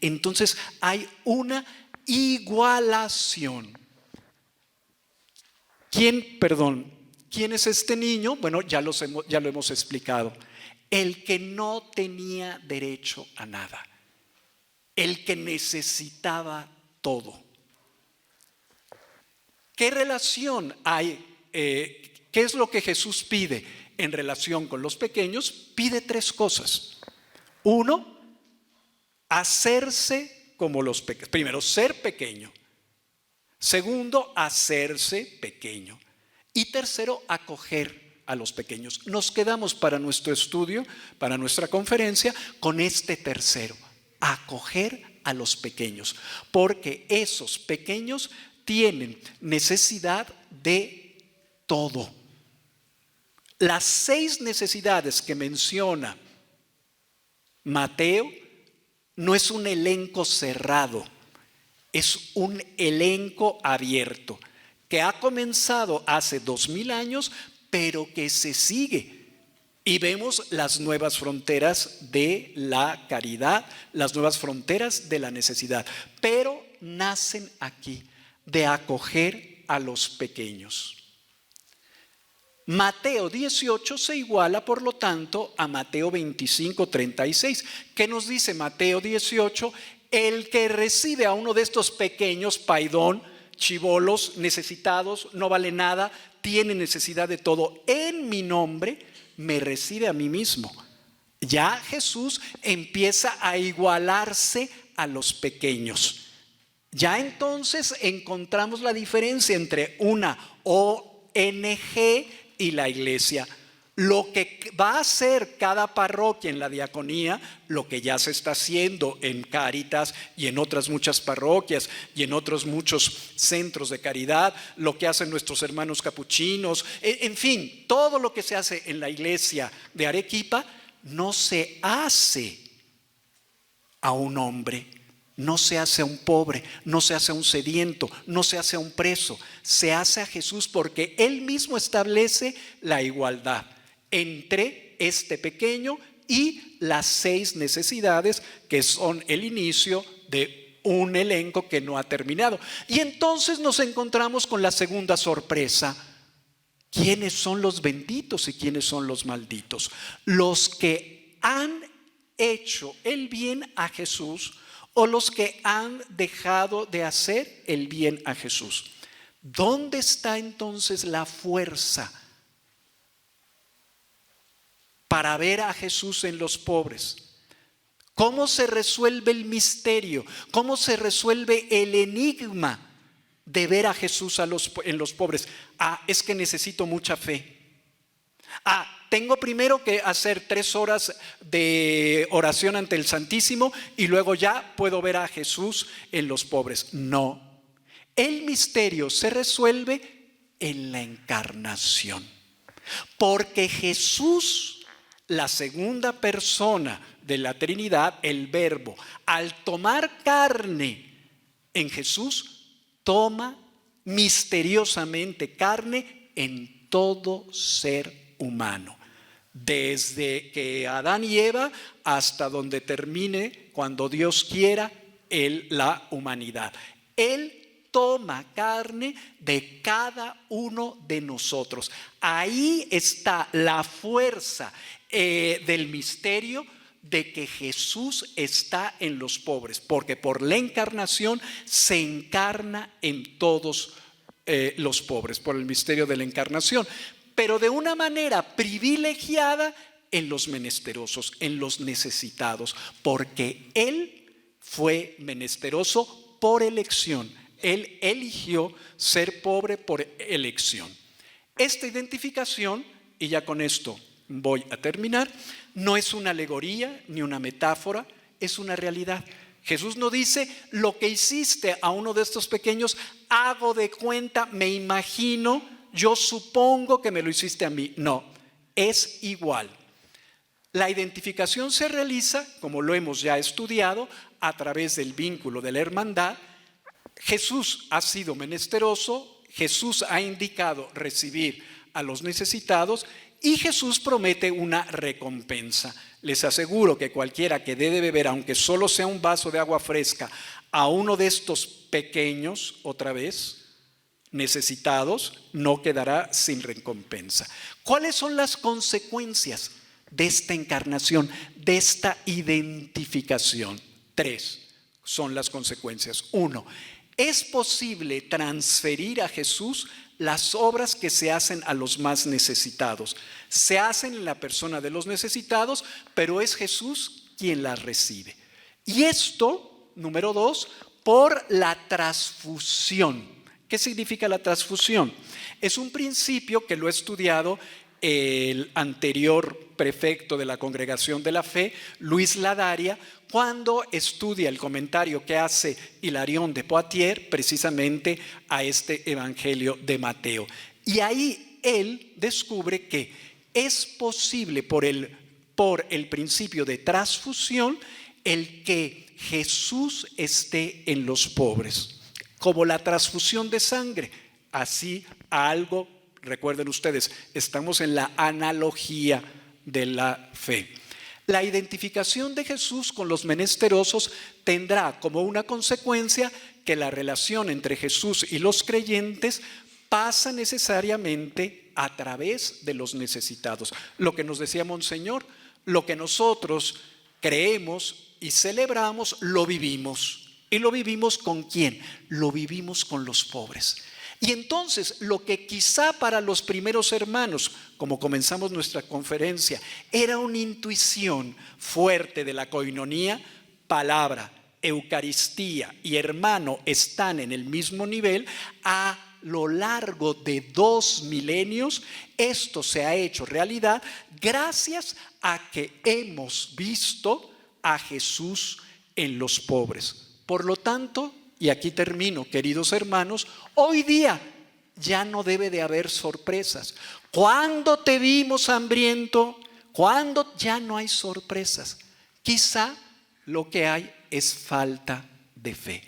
Entonces hay una igualación. ¿Quién es este niño? Bueno, ya lo hemos explicado. El que no tenía derecho a nada. El que necesitaba todo. ¿Qué relación hay? ¿Qué es lo que Jesús pide en relación con los pequeños? Pide 3 cosas. 1, hacerse como los pequeños. Primero, ser pequeño. Segundo, hacerse pequeño. Y tercero, acoger a los pequeños. Nos quedamos para nuestro estudio, para nuestra conferencia, con este tercero: acoger a los pequeños. Porque esos pequeños tienen necesidad de todo. Las 6 necesidades que menciona Mateo no es un elenco cerrado, es un elenco abierto que ha comenzado hace 2000 años, pero que se sigue. Y vemos las nuevas fronteras de la caridad, las nuevas fronteras de la necesidad, pero nacen aquí, de acoger a los pequeños. Mateo 18 se iguala, por lo tanto, a Mateo 25:36. ¿Qué nos dice Mateo 18? El que recibe a uno de estos pequeños, paidón, chibolos, necesitados, no vale nada, tiene necesidad de todo, en mi nombre, me recibe a mí mismo. Ya Jesús empieza a igualarse a los pequeños. Ya entonces encontramos la diferencia entre una ONG y la iglesia. Lo que va a hacer cada parroquia en la diaconía, lo que ya se está haciendo en Cáritas y en otras muchas parroquias y en otros muchos centros de caridad, lo que hacen nuestros hermanos capuchinos, en fin, todo lo que se hace en la iglesia de Arequipa no se hace a un hombre, no se hace a un pobre, no se hace a un sediento, no se hace a un preso, se hace a Jesús, porque Él mismo establece la igualdad entre este pequeño y las 6 necesidades que son el inicio de un elenco que no ha terminado. Y entonces nos encontramos con la segunda sorpresa. ¿Quiénes son los benditos y quiénes son los malditos? Los que han hecho el bien a Jesús o los que han dejado de hacer el bien a Jesús. ¿Dónde está entonces la fuerza para ver a Jesús en los pobres? ¿Cómo se resuelve el misterio? ¿Cómo se resuelve el enigma de ver a Jesús en los pobres? Es que necesito mucha fe. Tengo primero que hacer 3 horas de oración ante el Santísimo y luego ya puedo ver a Jesús en los pobres. No. El misterio se resuelve en la encarnación. Porque Jesús, la segunda persona de la Trinidad, el Verbo, al tomar carne en Jesús, toma misteriosamente carne en todo ser humano. Desde que Adán y Eva hasta donde termine, cuando Dios quiera, la humanidad. Él toma carne de cada uno de nosotros. Ahí está la fuerza del misterio de que Jesús está en los pobres, porque por la encarnación se encarna en todos los pobres, por el misterio de la encarnación, pero de una manera privilegiada en los menesterosos, en los necesitados, porque Él fue menesteroso por elección. Él eligió ser pobre por elección. Esta identificación, y ya con esto voy a terminar, no es una alegoría ni una metáfora, es una realidad. Jesús no dice: lo que hiciste a uno de estos pequeños, hago de cuenta, me imagino, yo supongo que me lo hiciste a mí. No, es igual. La identificación se realiza, como lo hemos ya estudiado, a través del vínculo de la hermandad. Jesús ha sido menesteroso, Jesús ha indicado recibir a los necesitados y Jesús promete una recompensa. Les aseguro que cualquiera que dé de beber, aunque solo sea un vaso de agua fresca, a uno de estos pequeños, otra vez, necesitados, no quedará sin recompensa. ¿Cuáles son las consecuencias de esta encarnación, de esta identificación? 3 son las consecuencias. 1, es posible transferir a Jesús las obras que se hacen a los más necesitados. Se hacen en la persona de los necesitados, pero es Jesús quien las recibe. Y esto, número 2, por la transfusión. ¿Qué significa la transfusión? Es un principio que lo ha estudiado el anterior prefecto de la Congregación de la Fe, Luis Ladaria, cuando estudia el comentario que hace Hilarión de Poitiers precisamente a este Evangelio de Mateo. Y ahí él descubre que es posible por el principio de transfusión el que Jesús esté en los pobres, como la transfusión de sangre, así algo. Recuerden ustedes, estamos en la analogía de la fe. La identificación de Jesús con los menesterosos tendrá como una consecuencia que la relación entre Jesús y los creyentes pasa necesariamente a través de los necesitados. Lo que nos decía Monseñor, lo que nosotros creemos y celebramos, lo vivimos. ¿Y lo vivimos con quién? Lo vivimos con los pobres. Y entonces lo que quizá para los primeros hermanos, como comenzamos nuestra conferencia, era una intuición fuerte de la coinonía, palabra, Eucaristía y hermano están en el mismo nivel, a lo largo de 2 milenios esto se ha hecho realidad gracias a que hemos visto a Jesús en los pobres. Por lo tanto, y aquí termino, queridos hermanos, hoy día ya no debe de haber sorpresas. ¿Cuándo te vimos hambriento? ¿Cuándo? Ya no hay sorpresas. Quizá lo que hay es falta de fe.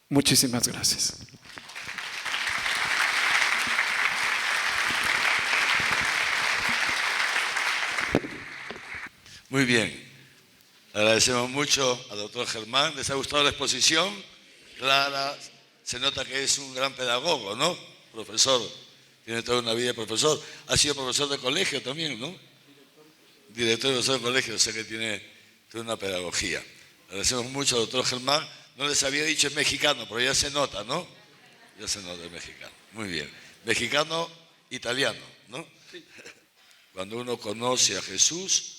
Muchísimas gracias. Muy bien. Agradecemos mucho al doctor Germán. ¿Les ha gustado la exposición? Clara, se nota que es un gran pedagogo, ¿no? Profesor, tiene toda una vida de profesor. Ha sido profesor de colegio también, ¿no? Director y profesor de colegio, o sea que tiene toda una pedagogía. Agradecemos mucho al doctor Germán. No les había dicho en mexicano, pero ya se nota, ¿no? Ya se nota en mexicano. Muy bien. Mexicano, italiano, ¿no? Sí. Cuando uno conoce a Jesús,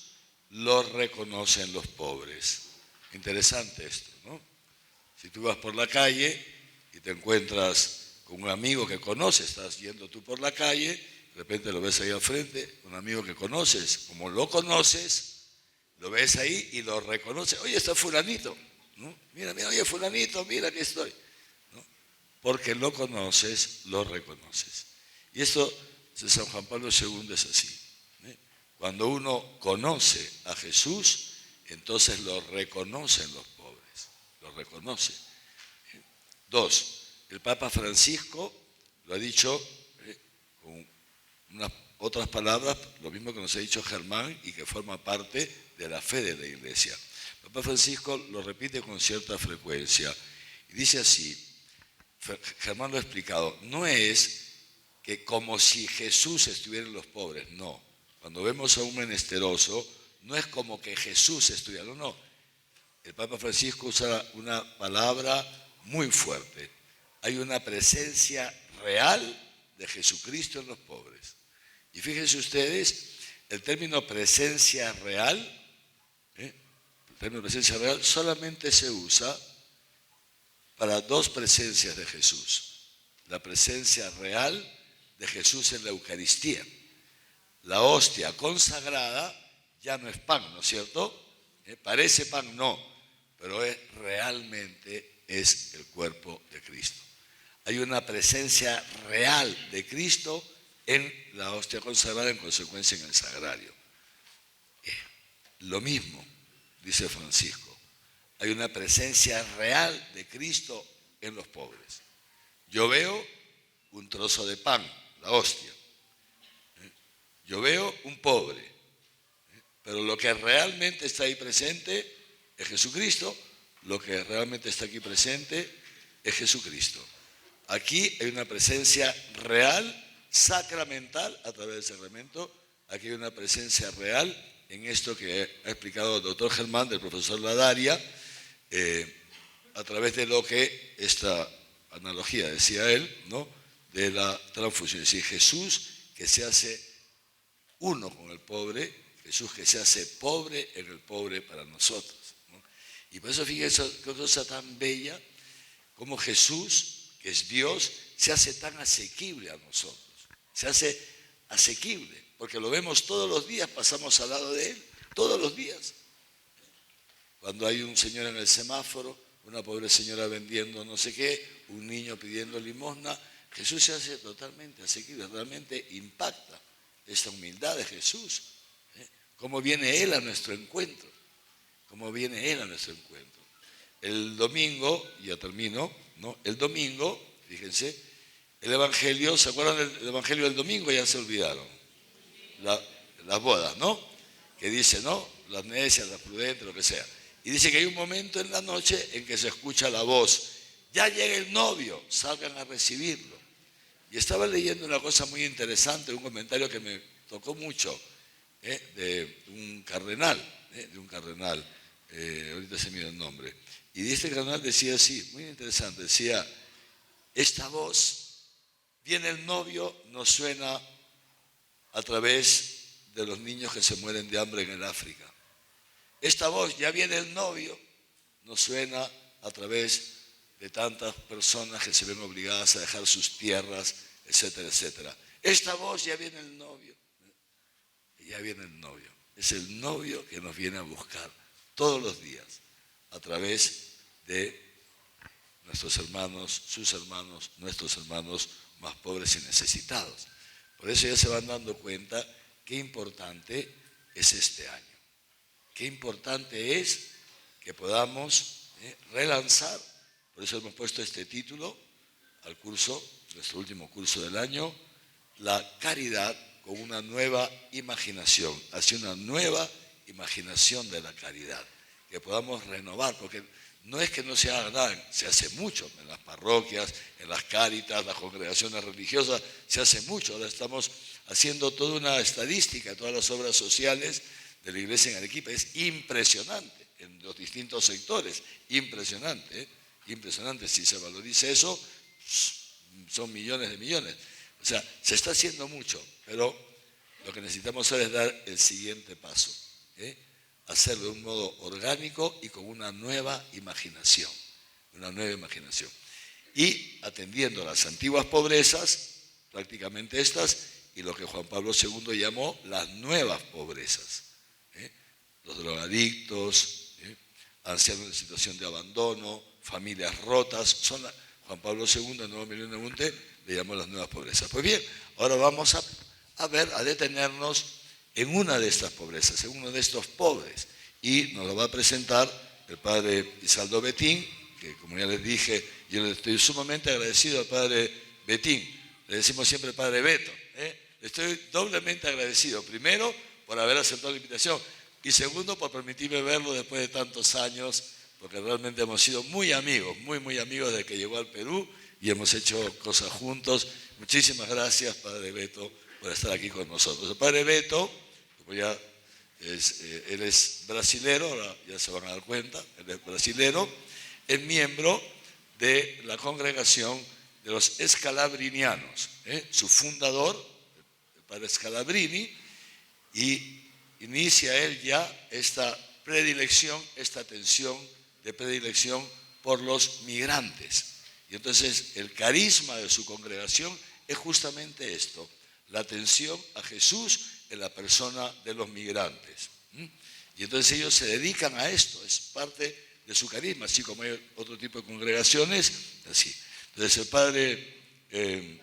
lo reconocen los pobres. Interesante esto, ¿no? Si tú vas por la calle y te encuentras con un amigo que conoces, estás yendo tú por la calle, de repente lo ves ahí al frente, un amigo que conoces, como lo conoces, lo ves ahí y lo reconoces. Oye, está fulanito, ¿no? Mira, oye, fulanito, mira que estoy, ¿no? Porque lo conoces, lo reconoces. Y esto de San Juan Pablo II es así. Cuando uno conoce a Jesús, entonces lo reconocen los pobres, lo reconoce. 2, el Papa Francisco lo ha dicho con unas otras palabras, lo mismo que nos ha dicho Germán y que forma parte de la fe de la Iglesia. El Papa Francisco lo repite con cierta frecuencia y dice así, Germán lo ha explicado, no es que como si Jesús estuviera en los pobres, no. Cuando vemos a un menesteroso, no es como que Jesús estudia, no. El Papa Francisco usa una palabra muy fuerte. Hay una presencia real de Jesucristo en los pobres. Y fíjense ustedes, el término presencia real, solamente se usa para dos presencias de Jesús. La presencia real de Jesús en la Eucaristía. La hostia consagrada ya no es pan, ¿no es cierto? Parece pan, no, pero realmente es el cuerpo de Cristo. Hay una presencia real de Cristo en la hostia consagrada, en consecuencia en el sagrario. Lo mismo, dice Francisco, hay una presencia real de Cristo en los pobres. Yo veo un trozo de pan, la hostia. Yo veo un pobre, pero lo que realmente está ahí presente es Jesucristo, lo que realmente está aquí presente es Jesucristo. Aquí hay una presencia real, sacramental, a través del sacramento. Aquí hay una presencia real en esto que ha explicado el doctor Germán, del profesor Ladaria, a través de lo que esta analogía, decía él, ¿no?, de la transfusión. Es decir, Jesús que se hace uno con el pobre, Jesús que se hace pobre en el pobre para nosotros, ¿no? Y por eso fíjense qué cosa tan bella, como Jesús, que es Dios, se hace tan asequible a nosotros. Se hace asequible, porque lo vemos todos los días, pasamos al lado de Él, todos los días. Cuando hay un señor en el semáforo, una pobre señora vendiendo no sé qué, un niño pidiendo limosna, Jesús se hace totalmente asequible, realmente impacta esta humildad de Jesús. Cómo viene Él a nuestro encuentro, cómo viene Él a nuestro encuentro. El domingo, ya termino, ¿no? El domingo, fíjense, el Evangelio, ¿se acuerdan del Evangelio del domingo? Ya se olvidaron. Las bodas, ¿no? Que dice, ¿no? Las necias, las prudentes, lo que sea. Y dice que hay un momento en la noche en que se escucha la voz, ya llega el novio, salgan a recibirlo. Y estaba leyendo una cosa muy interesante, un comentario que me tocó mucho, de un cardenal, ahorita se me dio el nombre. Y este cardenal decía así, muy interesante, decía, esta voz, viene el novio, nos suena a través de los niños que se mueren de hambre en el África. Esta voz, ya viene el novio, nos suena a través de tantas personas que se ven obligadas a dejar sus tierras, etcétera, etcétera. Esta voz, ya viene el novio. Ya viene el novio. Es el novio que nos viene a buscar todos los días a través de nuestros hermanos, sus hermanos, nuestros hermanos más pobres y necesitados. Por eso ya se van dando cuenta qué importante es este año. Qué importante es que podamos relanzar. Por eso hemos puesto este título al curso, nuestro último curso del año, la caridad con una nueva imaginación, hacia una nueva imaginación de la caridad, que podamos renovar, porque no es que no se haga nada, se hace mucho en las parroquias, en las cáritas, las congregaciones religiosas, se hace mucho. Ahora estamos haciendo toda una estadística, todas las obras sociales de la iglesia en Arequipa. Es impresionante en los distintos sectores, impresionante, impresionante. Si se valoriza eso, son millones de millones. O sea, se está haciendo mucho, pero lo que necesitamos hacer es dar el siguiente paso, hacerlo de un modo orgánico y con una nueva imaginación, y atendiendo a las antiguas pobrezas, prácticamente estas, y lo que Juan Pablo II llamó las nuevas pobrezas, los drogadictos, ancianos en situación de abandono, familias rotas, Juan Pablo II, el nuevo Milenio de Bunte, le llamó las nuevas pobrezas. Pues bien, ahora vamos a detenernos en una de estas pobrezas, en uno de estos pobres. Y nos lo va a presentar el padre Isaldo Betín, que como ya les dije, yo le estoy sumamente agradecido al padre Betín. Le decimos siempre padre Beto. Le estoy doblemente agradecido. Primero, por haber aceptado la invitación. Y segundo, por permitirme verlo después de tantos años, porque realmente hemos sido muy amigos, muy amigos desde que llegó al Perú y hemos hecho cosas juntos. Muchísimas gracias, padre Beto, por estar aquí con nosotros. El padre Beto, como ya él es brasilero, ahora ya se van a dar cuenta, él es brasilero, es miembro de la congregación de los escalabrinianos, su fundador, el padre Scalabrini, y inicia él ya esta predilección, esta atención de predilección por los migrantes. Y entonces el carisma de su congregación es justamente esto, la atención a Jesús en la persona de los migrantes. Y entonces ellos se dedican a esto, es parte de su carisma, así como hay otro tipo de congregaciones, así. Entonces el padre tiene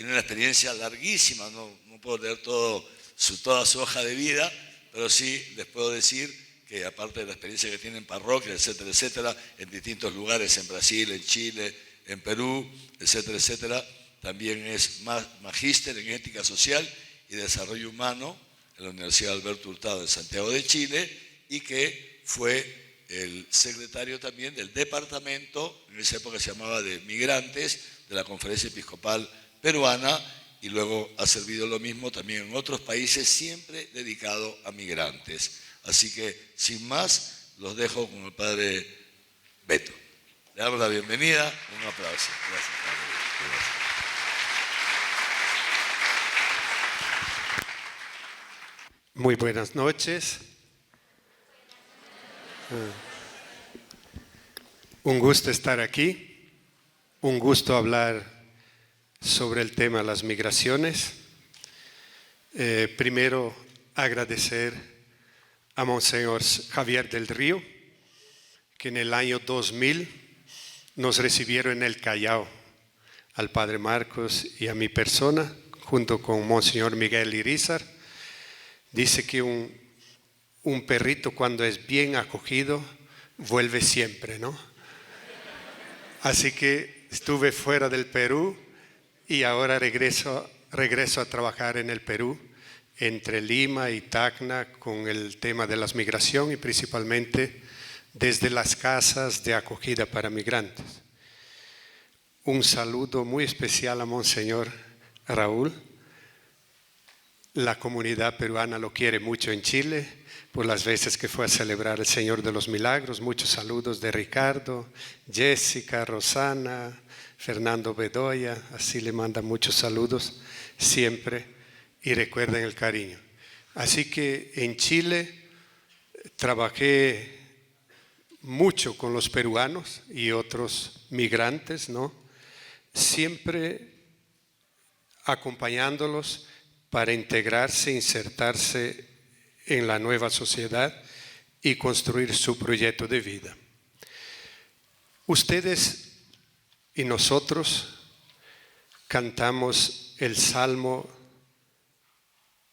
una experiencia larguísima, no puedo leer toda su hoja de vida, pero sí les puedo decir que aparte de la experiencia que tiene en parroquia, etcétera, etcétera, en distintos lugares, en Brasil, en Chile, en Perú, etcétera, etcétera, también es magíster en ética social y desarrollo humano en la Universidad Alberto Hurtado en Santiago de Chile, y que fue el secretario también del departamento, en esa época se llamaba de migrantes, de la Conferencia Episcopal Peruana, y luego ha servido lo mismo también en otros países, siempre dedicado a migrantes. Así que, sin más, los dejo con el padre Beto. Le damos la bienvenida, un aplauso. Gracias, padre. Gracias. Muy buenas noches. Un gusto estar aquí, un gusto hablar sobre el tema de las migraciones. Primero, agradecer a Monseñor Javier del Río, que en el año 2000 nos recibieron en el Callao, al Padre Marcos y a mi persona, junto con Monseñor Miguel Irizar. Dice que un perrito cuando es bien acogido vuelve siempre, ¿no? Así que estuve fuera del Perú y ahora regreso a trabajar en el Perú, entre Lima y Tacna, con el tema de la migración y principalmente desde las casas de acogida para migrantes. Un saludo muy especial a Monseñor Raúl. La comunidad peruana lo quiere mucho en Chile, por las veces que fue a celebrar el Señor de los Milagros. Muchos saludos de Ricardo, Jessica, Rosana, Fernando Bedoya, así le mandan muchos saludos siempre y recuerden el cariño. Así que en Chile trabajé mucho con los peruanos y otros migrantes, ¿no? Siempre acompañándolos para integrarse, insertarse en la nueva sociedad y construir su proyecto de vida. Ustedes y nosotros cantamos el Salmo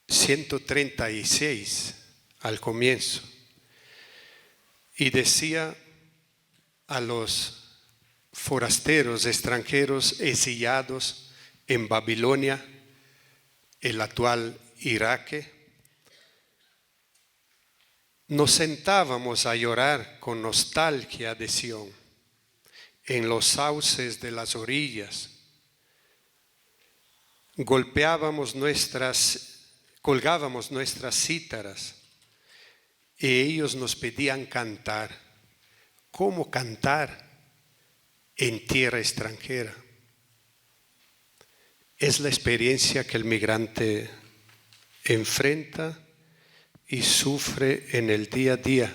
136 al comienzo y decía a los forasteros extranjeros exilados en Babilonia, el actual Irak, nos sentábamos a llorar con nostalgia de Sión, en los sauces de las orillas. Colgábamos nuestras cítaras y ellos nos pedían cantar. ¿Cómo cantar en tierra extranjera? Es la experiencia que el migrante enfrenta y sufre en el día a día.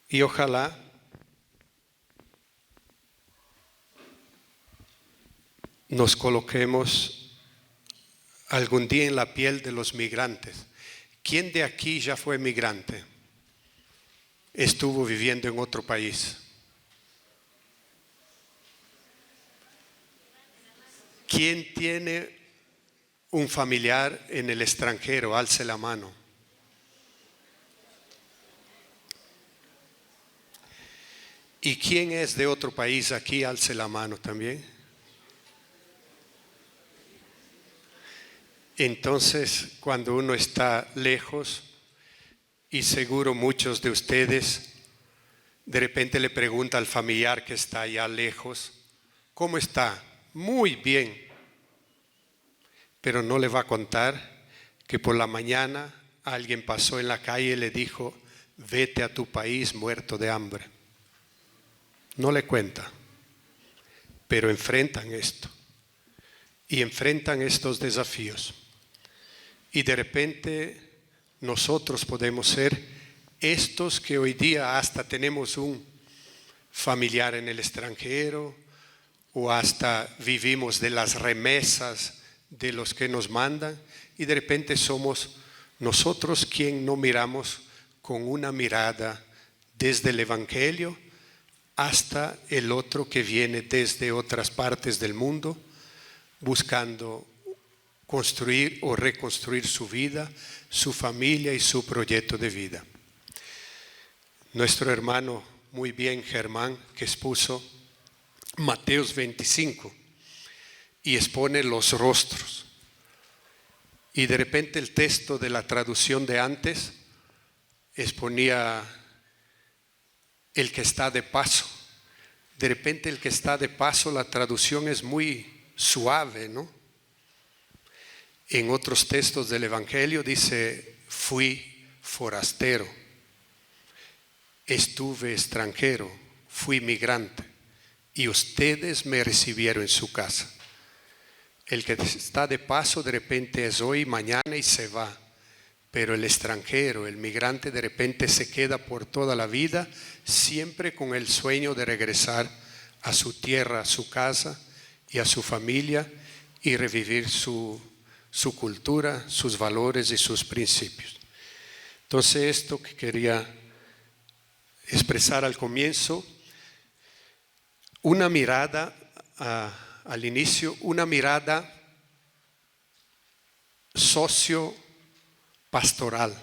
Y ojalá nos coloquemos algún día en la piel de los migrantes. ¿Quién de aquí ya fue migrante? Estuvo viviendo en otro país. ¿Quién tiene un familiar en el extranjero? Alce la mano. ¿Y quién es de otro país aquí? Alce la mano también. Entonces, cuando uno está lejos, y seguro muchos de ustedes, de repente le pregunta al familiar que está allá lejos, ¿cómo está? Muy bien. Pero no le va a contar que por la mañana alguien pasó en la calle y le dijo: vete a tu país muerto de hambre. No le cuenta, pero enfrentan esto y enfrentan estos desafíos. Y de repente nosotros podemos ser estos que hoy día hasta tenemos un familiar en el extranjero o hasta vivimos de las remesas de los que nos mandan, y de repente somos nosotros quien no miramos con una mirada desde el Evangelio hasta el otro que viene desde otras partes del mundo buscando construir o reconstruir su vida, su familia y su proyecto de vida. Nuestro hermano, muy bien, Germán, que expuso Mateos 25 y expone los rostros. Y de repente el texto de la traducción de antes exponía el que está de paso. De repente el que está de paso, la traducción es muy suave, ¿no? En otros textos del Evangelio dice: fui forastero, estuve extranjero, fui migrante, y ustedes me recibieron en su casa. El que está de paso de repente es hoy, mañana y se va. Pero el extranjero, el migrante, de repente se queda por toda la vida, siempre con el sueño de regresar a su tierra, a su casa y a su familia, y revivir su cultura, sus valores y sus principios. Entonces, esto que quería expresar al comienzo, una mirada al inicio, una mirada sociopastoral,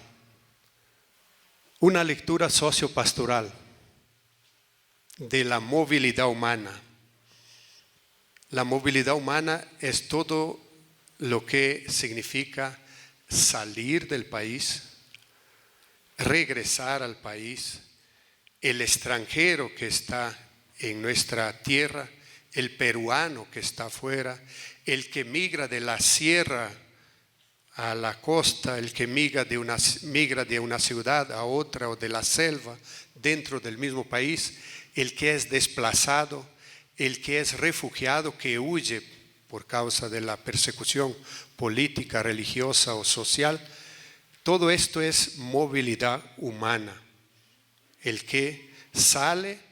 una lectura sociopastoral de la movilidad humana. La movilidad humana es todo lo que significa salir del país, regresar al país, el extranjero que está en nuestra tierra, el peruano que está afuera, el que migra de la sierra a la costa, el que migra de una ciudad a otra o de la selva dentro del mismo país, el que es desplazado, el que es refugiado, que huye por causa de la persecución política, religiosa o social. Todo esto es movilidad humana. El que sale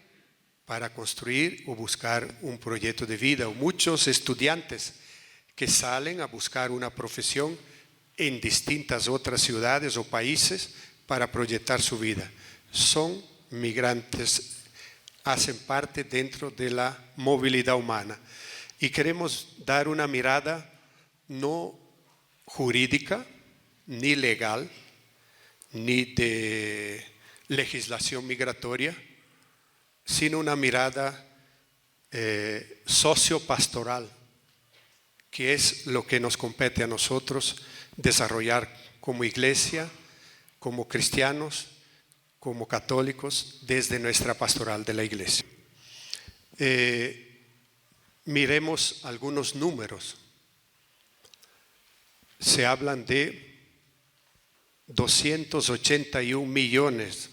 para construir o buscar un proyecto de vida, o muchos estudiantes que salen a buscar una profesión en distintas otras ciudades o países para proyectar su vida. Son migrantes, hacen parte dentro de la movilidad humana. Y queremos dar una mirada no jurídica, ni legal, ni de legislación migratoria, sino una mirada sociopastoral, que es lo que nos compete a nosotros desarrollar como iglesia, como cristianos, como católicos, desde nuestra pastoral de la iglesia. Miremos algunos números. Se hablan de 281 millones.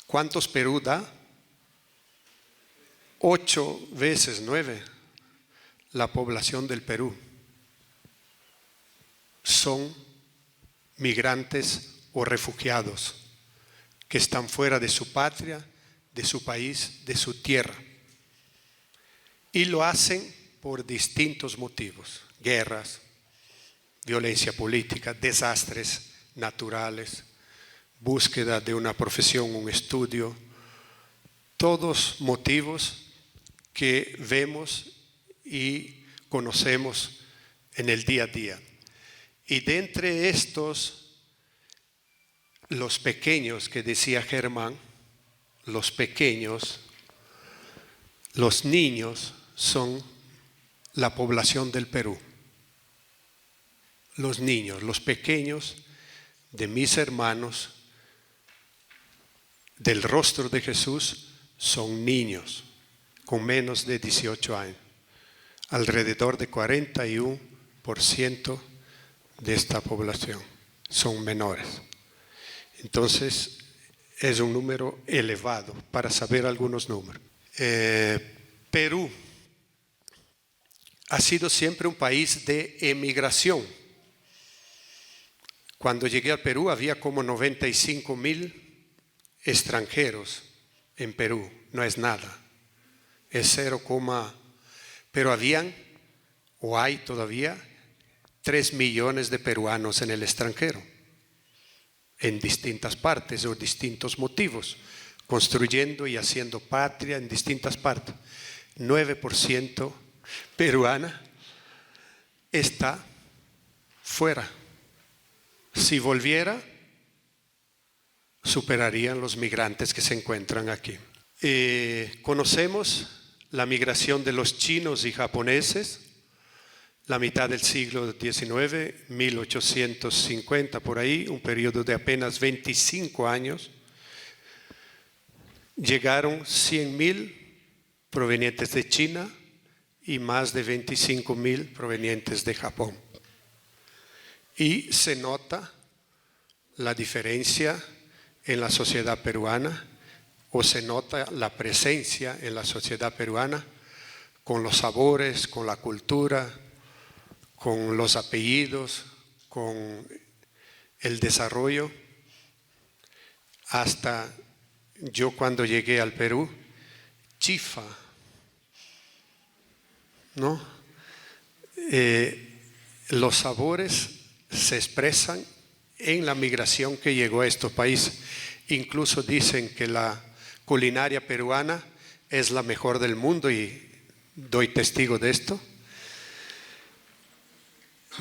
¿Cuántos Perú da? 8 veces 9 la población del Perú. Son migrantes o refugiados que están fuera de su patria, de su país, de su tierra. Y lo hacen por distintos motivos: guerras, violencia política, desastres naturales, búsqueda de una profesión, un estudio, todos motivos que vemos y conocemos en el día a día. Y de entre estos, los pequeños que decía Germán, los pequeños, los niños son la población del Perú. Los niños, los pequeños de mis hermanos, del rostro de Jesús, son niños con menos de 18 años. Alrededor de 41% de esta población son menores. Entonces, es un número elevado para saber algunos números. Perú ha sido siempre un país de emigración. Cuando llegué al Perú había como 95,000 extranjeros en Perú. No es nada, es 0, pero habían, o hay todavía, 3 millones de peruanos en el extranjero, en distintas partes o distintos motivos, construyendo y haciendo patria en distintas partes. 9% peruana está fuera. Si volviera, superarían los migrantes que se encuentran aquí. Conocemos la migración de los chinos y japoneses, la mitad del siglo XIX, 1850 por ahí, un periodo de apenas 25 años. Llegaron 100,000 provenientes de China y más de 25,000 provenientes de Japón. Y se nota la diferencia en la sociedad peruana, o se nota la presencia en la sociedad peruana con los sabores, con la cultura, con los apellidos, con el desarrollo. Hasta yo cuando llegué al Perú, chifa, ¿no? Los sabores se expresan en la migración que llegó a estos países. Incluso dicen que la culinaria peruana es la mejor del mundo y doy testigo de esto,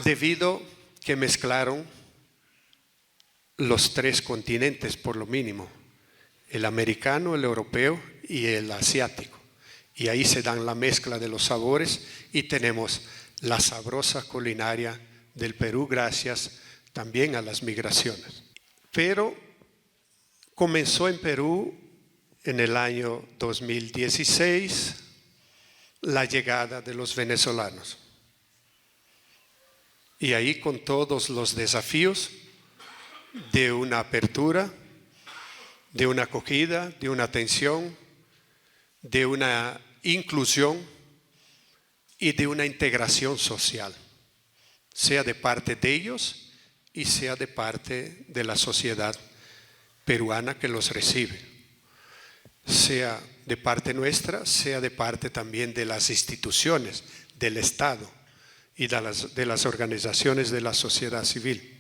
debido que mezclaron los 3 continentes por lo mínimo, el americano, el europeo y el asiático. Y ahí se dan la mezcla de los sabores y tenemos la sabrosa culinaria del Perú gracias también a las migraciones. Pero comenzó en Perú en el año 2016 la llegada de los venezolanos. Y ahí con todos los desafíos de una apertura, de una acogida, de una atención, de una inclusión y de una integración social, sea de parte de ellos y sea de parte de la sociedad peruana que los recibe, sea de parte nuestra, sea de parte también de las instituciones, del Estado y de las organizaciones de la sociedad civil.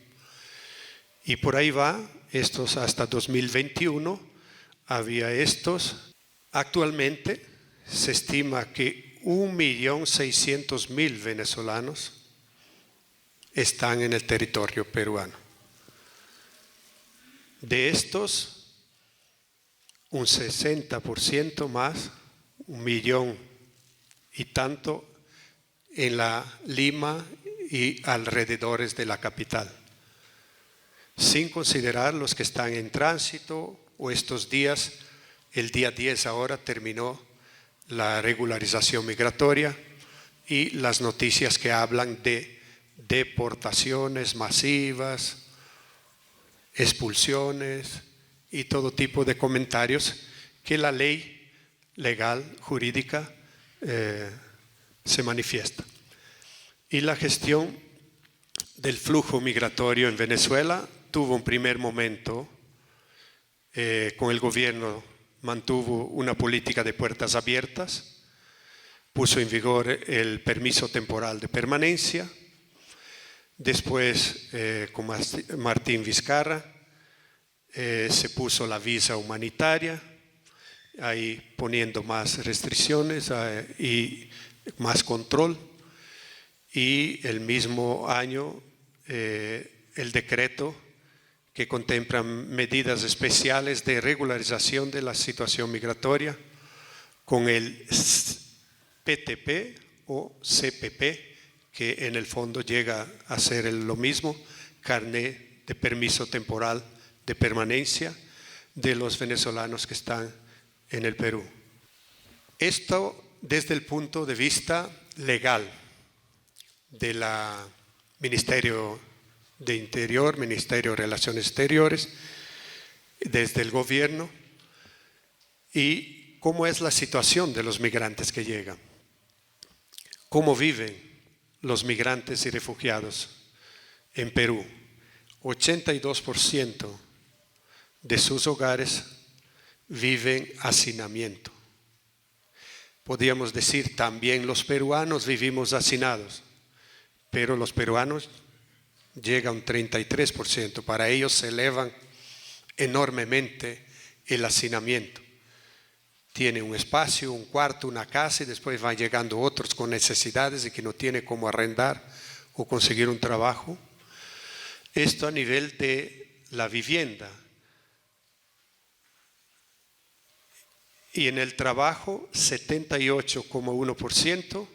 Y por ahí va, estos hasta 2021, había estos. Actualmente se estima que 1.600.000 venezolanos están en el territorio peruano. De estos, un 60% más, 1 millón y tanto, en la Lima y alrededores de la capital, sin considerar los que están en tránsito o estos días. El día 10 ahora terminó la regularización migratoria y las noticias que hablan de deportaciones masivas, expulsiones y todo tipo de comentarios que la ley legal, jurídica, se manifiesta. Y la gestión del flujo migratorio en Venezuela tuvo un primer momento con el gobierno. Mantuvo una política de puertas abiertas, puso en vigor el permiso temporal de permanencia. Después, con Martín Vizcarra, se puso la visa humanitaria, ahí poniendo más restricciones y más control. Y el mismo año, el decreto que contemplan medidas especiales de regularización de la situación migratoria con el PTP o CPP, que en el fondo llega a ser lo mismo, carnet de permiso temporal de permanencia de los venezolanos que están en el Perú. Esto desde el punto de vista legal del Ministerio de Interior, Ministerio de Relaciones Exteriores, desde el gobierno, y cómo es la situación de los migrantes que llegan, cómo viven los migrantes y refugiados en Perú. 82% de sus hogares viven hacinamiento. Podríamos decir también los peruanos vivimos hacinados, pero los peruanos llega a un 33%. Para ellos se elevan enormemente el hacinamiento. Tiene un espacio, un cuarto, una casa y después van llegando otros con necesidades y que no tiene cómo arrendar o conseguir un trabajo. Esto a nivel de la vivienda. Y en el trabajo, 78,1%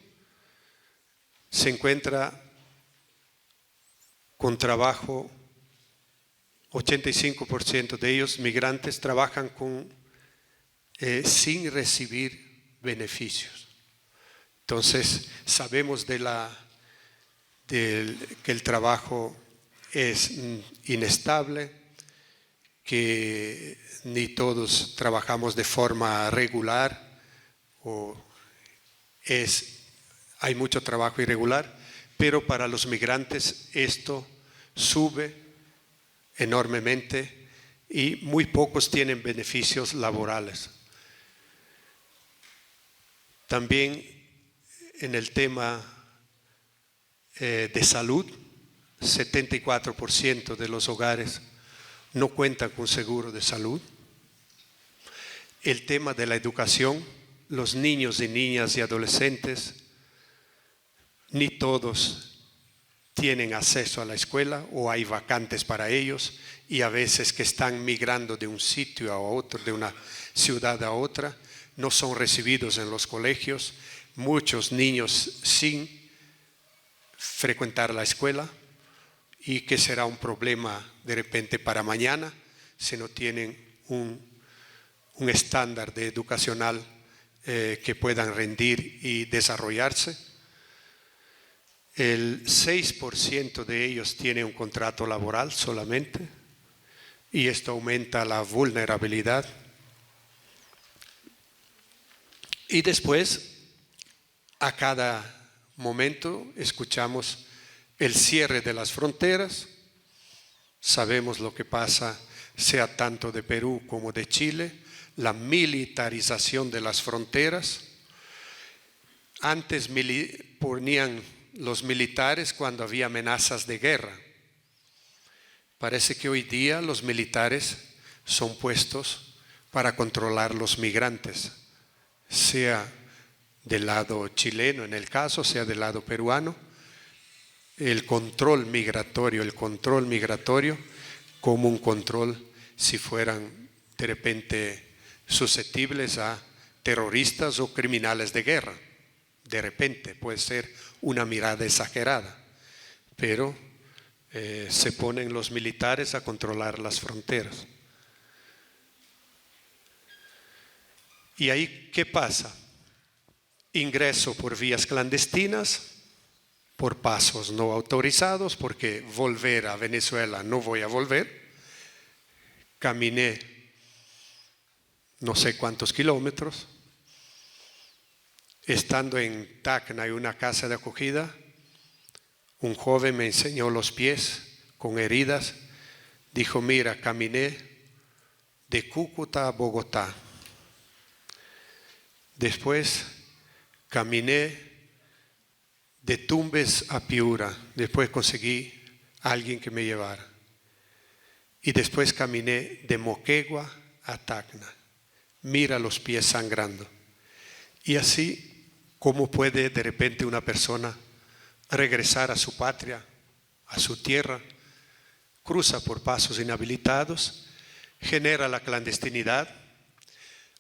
se encuentra con trabajo. 85% de ellos, migrantes, trabajan sin recibir beneficios. Entonces, sabemos que el trabajo es inestable, que ni todos trabajamos de forma regular, hay mucho trabajo irregular, pero para los migrantes esto sube enormemente y muy pocos tienen beneficios laborales. También en el tema de salud, 74% de los hogares no cuentan con seguro de salud. El tema de la educación, los niños y niñas y adolescentes, ni todos tienen acceso a la escuela o hay vacantes para ellos y a veces que están migrando de un sitio a otro, de una ciudad a otra, no son recibidos en los colegios, muchos niños sin frecuentar la escuela y que será un problema de repente para mañana si no tienen un estándar educacional que puedan rendir y desarrollarse. El 6% de ellos tiene un contrato laboral solamente y esto aumenta la vulnerabilidad. Y después, a cada momento, escuchamos el cierre de las fronteras. Sabemos lo que pasa, sea tanto de Perú como de Chile, la militarización de las fronteras. Antes ponían los militares cuando había amenazas de guerra. Parece que hoy día los militares son puestos para controlar los migrantes, sea del lado chileno en el caso, sea del lado peruano. El control migratorio como un control si fueran de repente susceptibles a terroristas o criminales de guerra. De repente puede ser una mirada exagerada, pero se ponen los militares a controlar las fronteras. ¿Y ahí qué pasa? Ingreso por vías clandestinas, por pasos no autorizados, porque volver a Venezuela no voy a volver. Caminé no sé cuántos kilómetros. Estando en Tacna, en una casa de acogida, un joven me enseñó los pies con heridas. Dijo, mira, caminé de Cúcuta a Bogotá. Después caminé de Tumbes a Piura. Después conseguí a alguien que me llevara. Y después caminé de Moquegua a Tacna. Mira los pies sangrando. Y así, ¿cómo puede de repente una persona regresar a su patria, a su tierra? Cruza por pasos inhabilitados, genera la clandestinidad,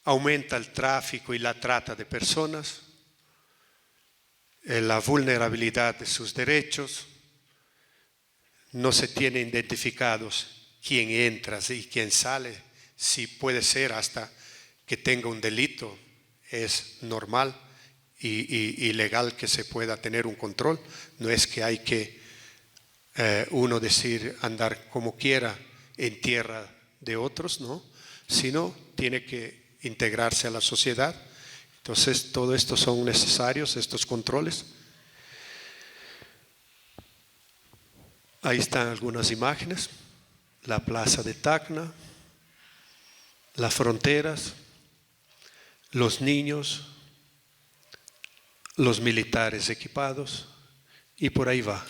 aumenta el tráfico y la trata de personas, la vulnerabilidad de sus derechos, no se tiene identificados quién entra y quién sale, si puede ser hasta que tenga un delito. Es normal y legal que se pueda tener un control. No es que hay que uno decir andar como quiera en tierra de otros, ¿no? Sino tiene que integrarse a la sociedad. Entonces, todo esto son necesarios, estos controles. Ahí están algunas imágenes. La plaza de Tacna, las fronteras, los niños, los militares equipados, y por ahí va.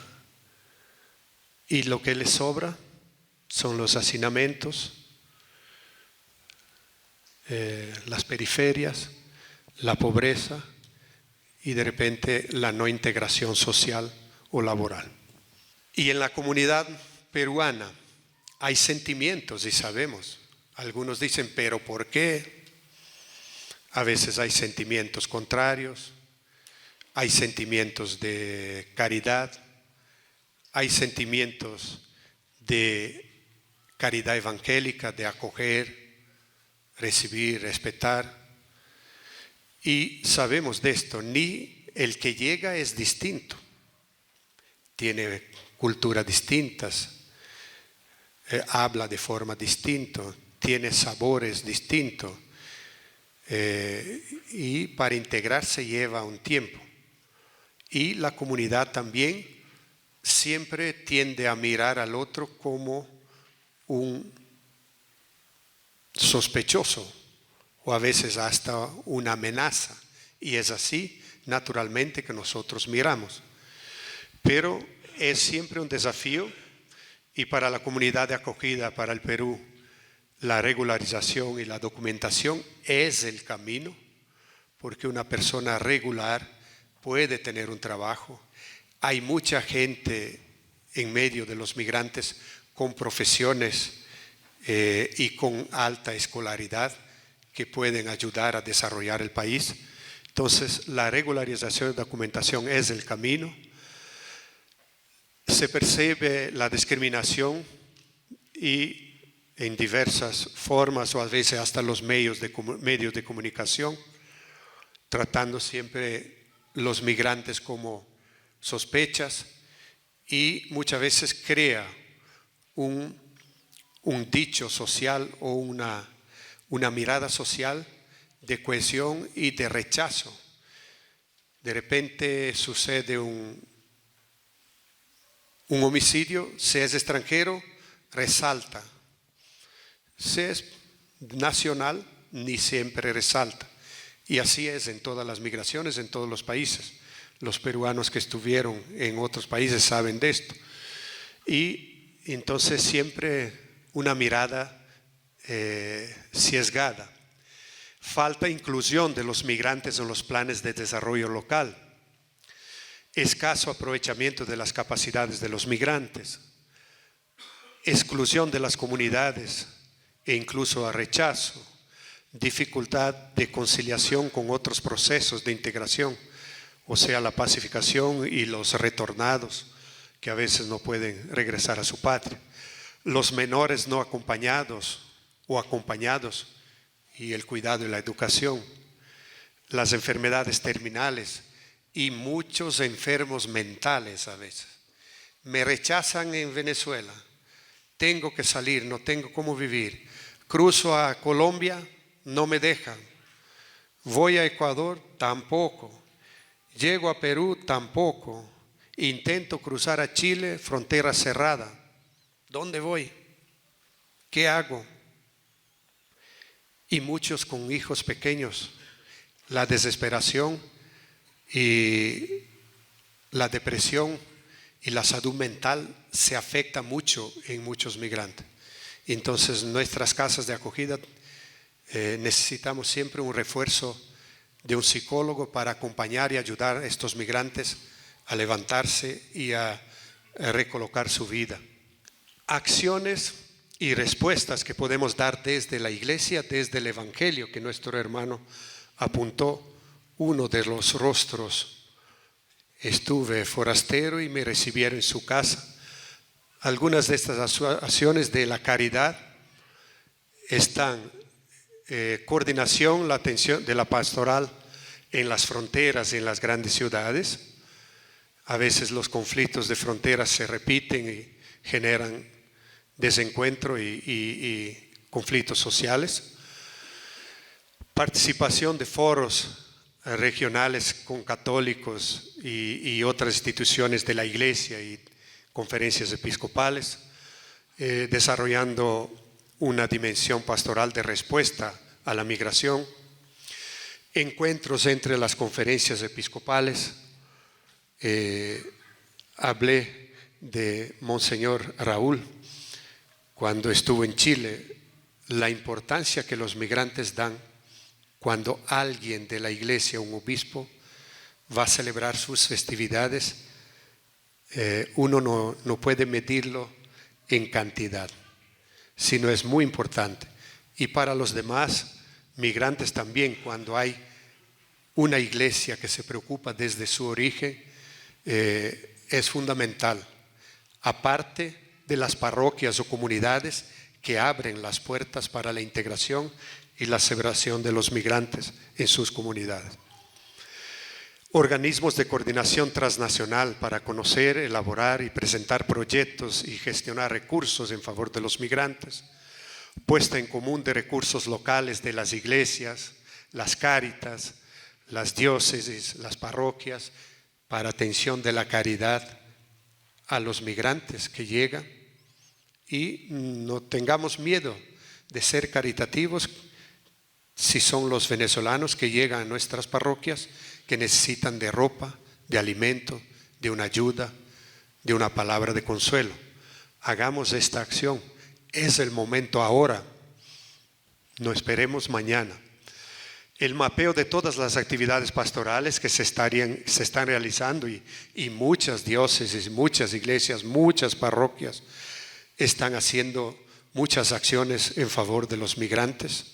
Y lo que les sobra son los hacinamientos, las periferias, la pobreza y de repente la no integración social o laboral. Y en la comunidad peruana hay sentimientos y sabemos. Algunos dicen, ¿pero por qué? A veces hay sentimientos contrarios, hay sentimientos de caridad, hay sentimientos de caridad evangélica, de acoger, recibir, respetar. Y sabemos de esto, ni el que llega es distinto, tiene culturas distintas, habla de forma distinta, tiene sabores distintos, y para integrarse lleva un tiempo. Y la comunidad también siempre tiende a mirar al otro como un sospechoso o a veces hasta una amenaza. Y es así, naturalmente, que nosotros miramos. Pero es siempre un desafío y para la comunidad de acogida, para el Perú, la regularización y la documentación es el camino, porque una persona regular puede tener un trabajo. Hay mucha gente en medio de los migrantes con profesiones y con alta escolaridad que pueden ayudar a desarrollar el país. Entonces, la regularización y documentación es el camino. Se percibe la discriminación y en diversas formas o a veces hasta los medios de comunicación, tratando siempre los migrantes como sospechas y muchas veces crea un dicho social o una mirada social de cohesión y de rechazo. De repente sucede un homicidio, si es extranjero, resalta. Si es nacional, ni siempre resalta. Y así es en todas las migraciones, en todos los países. Los peruanos que estuvieron en otros países saben de esto. Y entonces siempre una mirada sesgada. Falta inclusión de los migrantes en los planes de desarrollo local. Escaso aprovechamiento de las capacidades de los migrantes. Exclusión de las comunidades e incluso a rechazo. Dificultad de conciliación con otros procesos de integración, o sea, la pacificación y los retornados que a veces no pueden regresar a su patria. Los menores no acompañados o acompañados y el cuidado y la educación. Las enfermedades terminales y muchos enfermos mentales a veces. Me rechazan en Venezuela, tengo que salir, no tengo cómo vivir. Cruzo a Colombia, no me dejan. Voy a Ecuador, tampoco. Llego a Perú, tampoco. Intento cruzar a Chile, frontera cerrada. ¿Dónde voy? ¿Qué hago? Y muchos con hijos pequeños. La desesperación y la depresión y la salud mental se afecta mucho en muchos migrantes. Entonces, nuestras casas de acogida necesitamos siempre un refuerzo de un psicólogo para acompañar y ayudar a estos migrantes a levantarse y a recolocar su vida. Acciones y respuestas que podemos dar desde la iglesia, desde el evangelio que nuestro hermano apuntó. Uno de los rostros: estuve forastero y me recibieron en su casa. Algunas de estas acciones de la caridad están coordinación, la atención de la pastoral en las fronteras, en las grandes ciudades. A veces los conflictos de fronteras se repiten y generan desencuentro y conflictos sociales. Participación de foros regionales con católicos y otras instituciones de la Iglesia y conferencias episcopales, desarrollando una dimensión pastoral de respuesta a la migración, encuentros entre las conferencias episcopales. Hablé de Monseñor Raúl cuando estuvo en Chile, la importancia que los migrantes dan cuando alguien de la iglesia, un obispo, va a celebrar sus festividades. Uno no puede medirlo en cantidad, sino es muy importante. Y para los demás migrantes también, cuando hay una iglesia que se preocupa desde su origen, es fundamental, aparte de las parroquias o comunidades que abren las puertas para la integración y la celebración de los migrantes en sus comunidades. Organismos de coordinación transnacional para conocer, elaborar y presentar proyectos y gestionar recursos en favor de los migrantes. Puesta en común de recursos locales de las iglesias, las cáritas, las diócesis, las parroquias, para atención de la caridad a los migrantes que llegan. Y no tengamos miedo de ser caritativos si son los venezolanos que llegan a nuestras parroquias, que necesitan de ropa, de alimento, de una ayuda, de una palabra de consuelo. Hagamos esta acción. Es el momento ahora. No esperemos mañana. El mapeo de todas las actividades pastorales que se están realizando y muchas diócesis, muchas iglesias, muchas parroquias están haciendo muchas acciones en favor de los migrantes,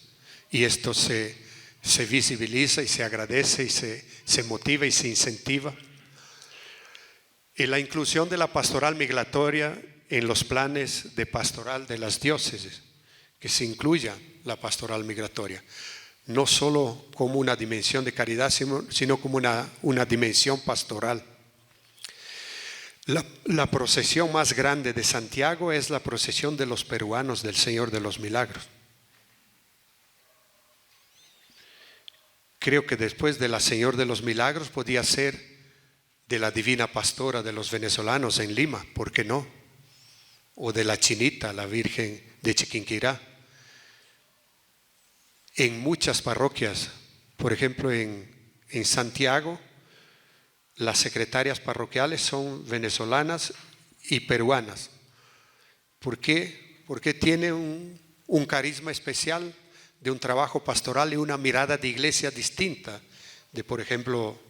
y esto se visibiliza y se agradece y se motiva y se incentiva. Y la inclusión de la pastoral migratoria en los planes de pastoral de las diócesis, que se incluya la pastoral migratoria, no solo como una dimensión de caridad, sino como una dimensión pastoral. La procesión más grande de Santiago es la procesión de los peruanos del Señor de los Milagros. Creo que después de la Señor de los Milagros podía ser de la Divina Pastora de los venezolanos en Lima, ¿por qué no? O de la Chinita, la Virgen de Chiquinquirá. En muchas parroquias, por ejemplo en Santiago, las secretarias parroquiales son venezolanas y peruanas. ¿Por qué? Porque tiene un carisma especial de un trabajo pastoral y una mirada de iglesia distinta de, por ejemplo,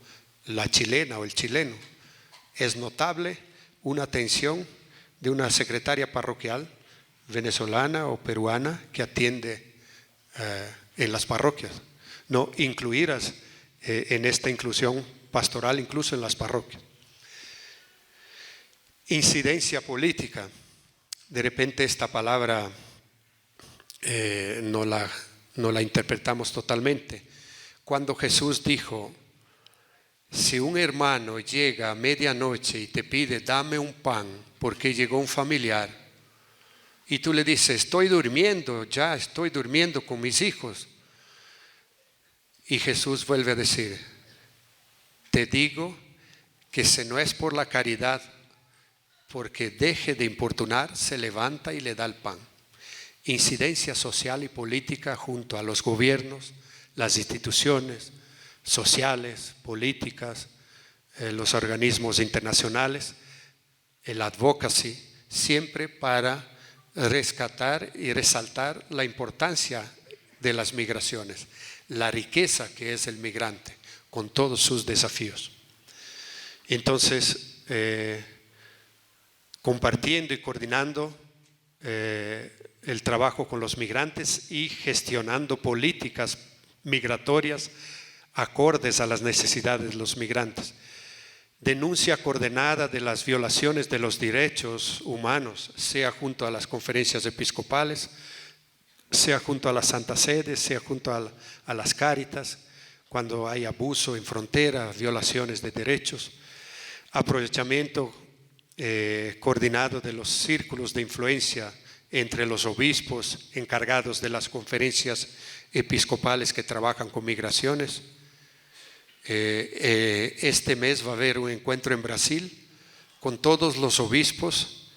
la chilena o el chileno. Es notable una atención de una secretaria parroquial venezolana o peruana que atiende en las parroquias. No incluirlas en esta inclusión pastoral incluso en las parroquias. Incidencia política. De repente esta palabra no la interpretamos totalmente. Cuando Jesús dijo, si un hermano llega a medianoche y te pide, dame un pan, porque llegó un familiar, y tú le dices, estoy durmiendo con mis hijos. Y Jesús vuelve a decir, te digo que si no es por la caridad, porque deje de importunar, se levanta y le da el pan. Incidencia social y política junto a los gobiernos, las instituciones sociales, políticas, los organismos internacionales, el advocacy, siempre para rescatar y resaltar la importancia de las migraciones, la riqueza que es el migrante con todos sus desafíos. Entonces, compartiendo y coordinando el trabajo con los migrantes y gestionando políticas migratorias acordes a las necesidades de los migrantes. Denuncia coordinada de las violaciones de los derechos humanos, sea junto a las conferencias episcopales, sea junto a la Santa Sede, sea junto a las cáritas, cuando hay abuso en frontera, violaciones de derechos. aprovechamiento coordinado de los círculos de influencia entre los obispos encargados de las conferencias episcopales que trabajan con migraciones. Este mes va a haber un encuentro en Brasil con todos los obispos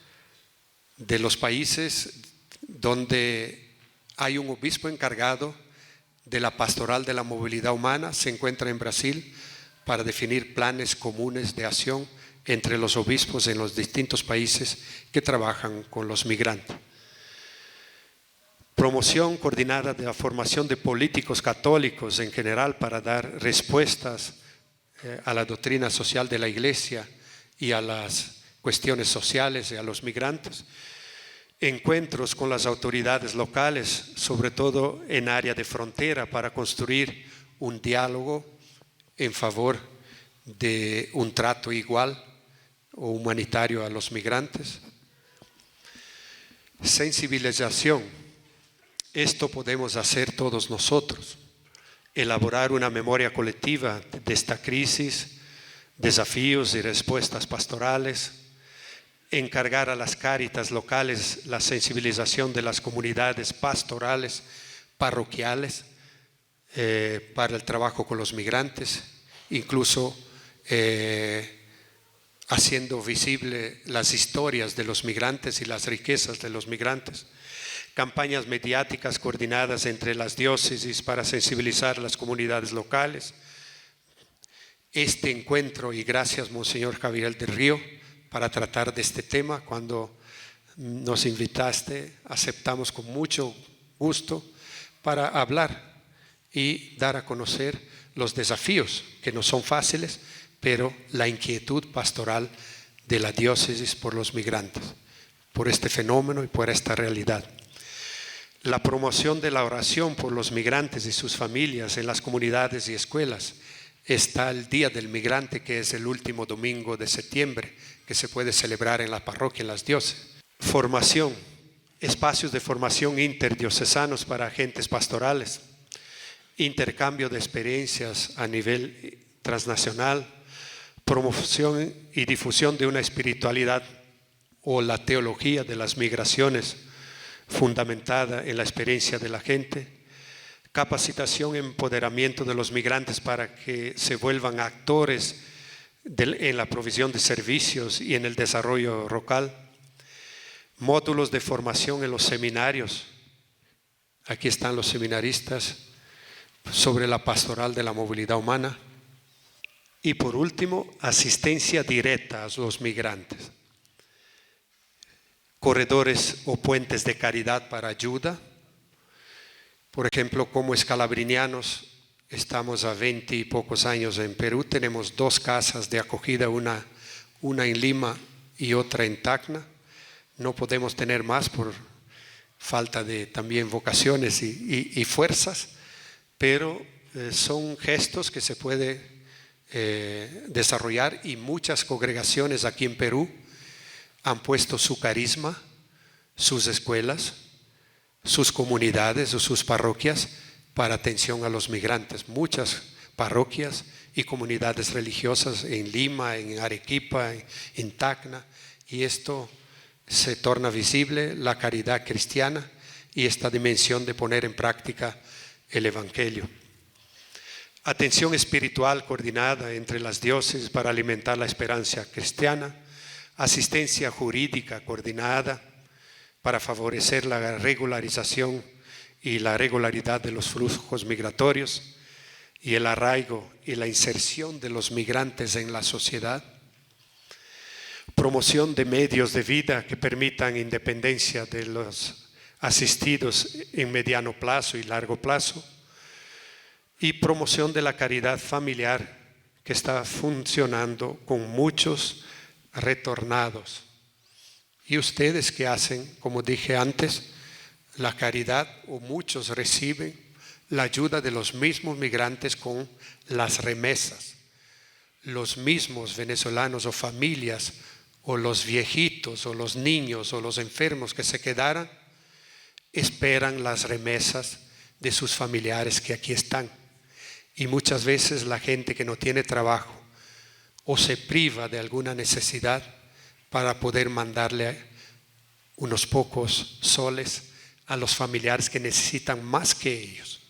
de los países donde hay un obispo encargado de la pastoral de la movilidad humana. Se encuentra en Brasil para definir planes comunes de acción entre los obispos en los distintos países que trabajan con los migrantes. Promoción coordinada de la formación de políticos católicos en general para dar respuestas a la doctrina social de la Iglesia y a las cuestiones sociales y a los migrantes. Encuentros con las autoridades locales, sobre todo en área de frontera, para construir un diálogo en favor de un trato igual o humanitario a los migrantes. Sensibilización. Esto podemos hacer todos nosotros. Elaborar una memoria colectiva de esta crisis, desafíos y respuestas pastorales. Encargar a las cáritas locales la sensibilización de las comunidades pastorales, parroquiales, para el trabajo con los migrantes, incluso haciendo visible las historias de los migrantes y las riquezas de los migrantes. Campañas mediáticas coordinadas entre las diócesis para sensibilizar a las comunidades locales. Este encuentro, y gracias Monseñor Javier del Río, para tratar de este tema. Cuando nos invitaste, aceptamos con mucho gusto para hablar y dar a conocer los desafíos, que no son fáciles, pero la inquietud pastoral de la diócesis por los migrantes, por este fenómeno y por esta realidad. La promoción de la oración por los migrantes y sus familias en las comunidades y escuelas. Está el Día del Migrante, que es el último domingo de septiembre, que se puede celebrar en la parroquia, en las diócesis. Formación, espacios de formación interdiocesanos para agentes pastorales, intercambio de experiencias a nivel transnacional, promoción y difusión de una espiritualidad o la teología de las migraciones fundamentada en la experiencia de la gente, capacitación y empoderamiento de los migrantes para que se vuelvan actores en la provisión de servicios y en el desarrollo local, módulos de formación en los seminarios. Aquí están los seminaristas sobre la pastoral de la movilidad humana. Y por último, asistencia directa a los migrantes. Corredores o puentes de caridad para ayuda. Por ejemplo, como escalabrinianos, estamos a 20 y pocos años en Perú, tenemos 2 casas de acogida, una en Lima y otra en Tacna. No podemos tener más por falta de también vocaciones y fuerzas, pero son gestos que se puede desarrollar, y muchas congregaciones aquí en Perú han puesto su carisma, sus escuelas, sus comunidades o sus parroquias para atención a los migrantes. Muchas parroquias y comunidades religiosas en Lima, en Arequipa, en Tacna, y esto se torna visible la caridad cristiana y esta dimensión de poner en práctica el Evangelio. Atención espiritual coordinada entre las diócesis para alimentar la esperanza cristiana, asistencia jurídica coordinada para favorecer la regularización y la regularidad de los flujos migratorios y el arraigo y la inserción de los migrantes en la sociedad. Promoción de medios de vida que permitan independencia de los asistidos en mediano plazo y largo plazo. Y promoción de la caridad familiar, que está funcionando con muchos retornados. Y ustedes que hacen, como dije antes, la caridad, o muchos reciben la ayuda de los mismos migrantes con las remesas. Los mismos venezolanos o familias, o los viejitos, o los niños, o los enfermos que se quedaran, esperan las remesas de sus familiares que aquí están. Y muchas veces la gente que no tiene trabajo o se priva de alguna necesidad para poder mandarle unos pocos soles a los familiares que necesitan más que ellos.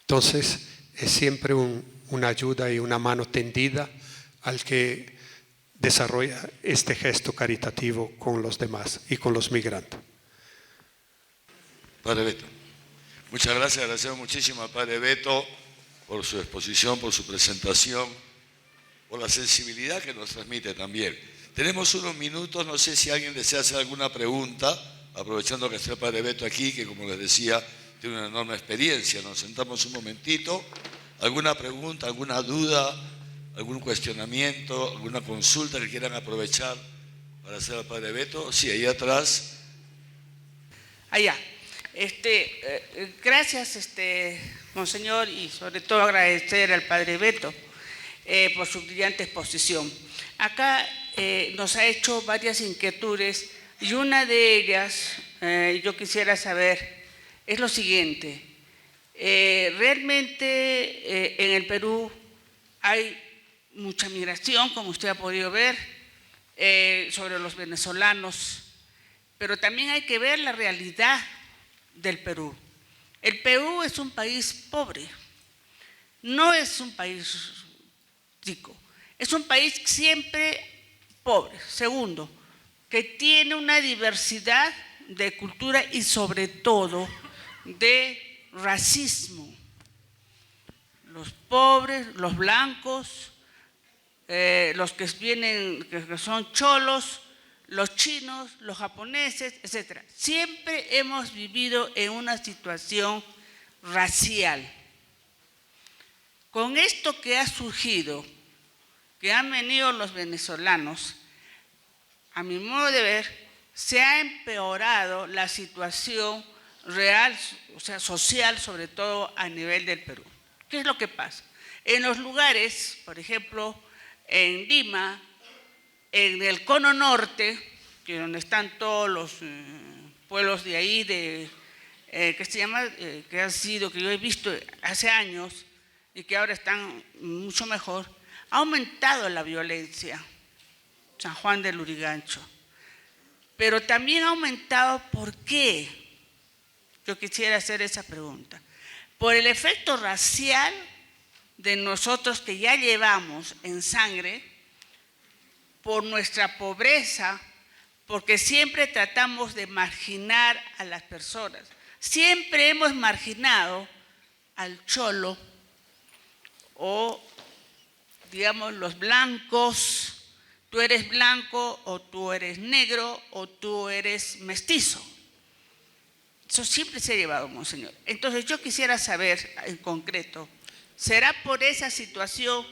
Entonces, es siempre una ayuda y una mano tendida al que desarrolla este gesto caritativo con los demás y con los migrantes. Padre Beto. Muchas gracias, agradecemos muchísimo al Padre Beto por su exposición, por su presentación, por la sensibilidad que nos transmite también. Tenemos unos minutos, no sé si alguien desea hacer alguna pregunta, aprovechando que está el Padre Beto aquí, que como les decía, tiene una enorme experiencia. Nos sentamos un momentito. ¿Alguna pregunta, alguna duda, algún cuestionamiento, alguna consulta que quieran aprovechar para hacer al Padre Beto? Sí, ahí atrás. Allá. Gracias, Monseñor, y sobre todo agradecer al Padre Beto por su brillante exposición. Acá nos ha hecho varias inquietudes y una de ellas, yo quisiera saber, es lo siguiente. Realmente en el Perú hay mucha migración, como usted ha podido ver, sobre los venezolanos, pero también hay que ver la realidad del Perú. El Perú es un país pobre, no es un país rico, es un país siempre pobre. Segundo, que tiene una diversidad de cultura y sobre todo de racismo. Los pobres, los blancos, los que vienen, que son cholos, los chinos, los japoneses, etc. Siempre hemos vivido en una situación racial. Con esto que ha surgido, que han venido los venezolanos, a mi modo de ver, se ha empeorado la situación real, o sea, social, sobre todo a nivel del Perú. ¿Qué es lo que pasa? En los lugares, por ejemplo, en Lima, en el Cono Norte, que es donde están todos los pueblos de ahí, que se llama, que han sido, que yo he visto hace años y que ahora están mucho mejor, ha aumentado la violencia, San Juan del Lurigancho. Pero también ha aumentado, ¿por qué? Yo quisiera hacer esa pregunta. Por el efecto racial de nosotros que ya llevamos en sangre, por nuestra pobreza, porque siempre tratamos de marginar a las personas. Siempre hemos marginado al cholo o, digamos, los blancos. Tú eres blanco o tú eres negro o tú eres mestizo. Eso siempre se ha llevado, Monseñor. Entonces yo quisiera saber en concreto, ¿será por esa situación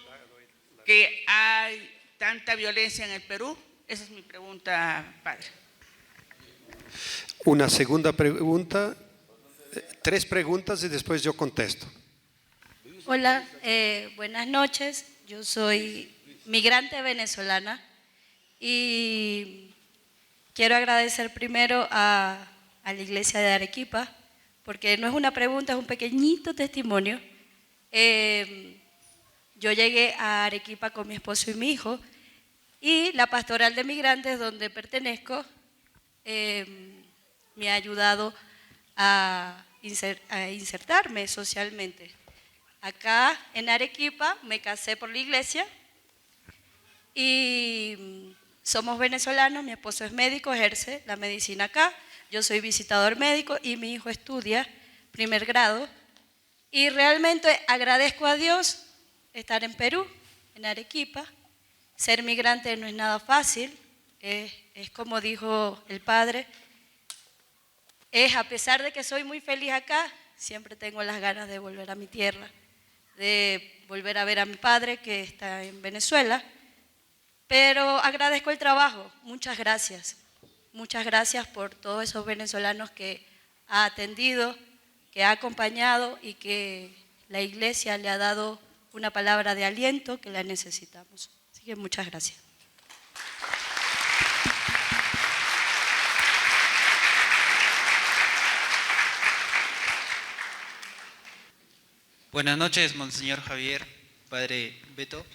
que hay tanta violencia en el Perú? Esa es mi pregunta, padre. Una segunda pregunta, 3 preguntas y después yo contesto. Hola, buenas noches. Yo soy migrante venezolana y quiero agradecer primero a la iglesia de Arequipa, porque no es una pregunta, es un pequeñito testimonio. Yo llegué a Arequipa con mi esposo y mi hijo, y la pastoral de migrantes donde pertenezco me ha ayudado a insertarme socialmente. Acá en Arequipa me casé por la iglesia y somos venezolanos, mi esposo es médico, ejerce la medicina acá, yo soy visitador médico y mi hijo estudia primer grado. Y realmente agradezco a Dios estar en Perú, en Arequipa. Ser migrante no es nada fácil, es como dijo el padre, a pesar de que soy muy feliz acá, siempre tengo las ganas de volver a mi tierra, de volver a ver a mi padre que está en Venezuela, pero agradezco el trabajo, muchas gracias por todos esos venezolanos que ha atendido, que ha acompañado y que la iglesia le ha dado una palabra de aliento que la necesitamos. Así que muchas gracias. Buenas noches, Monseñor Javier, Padre Beto.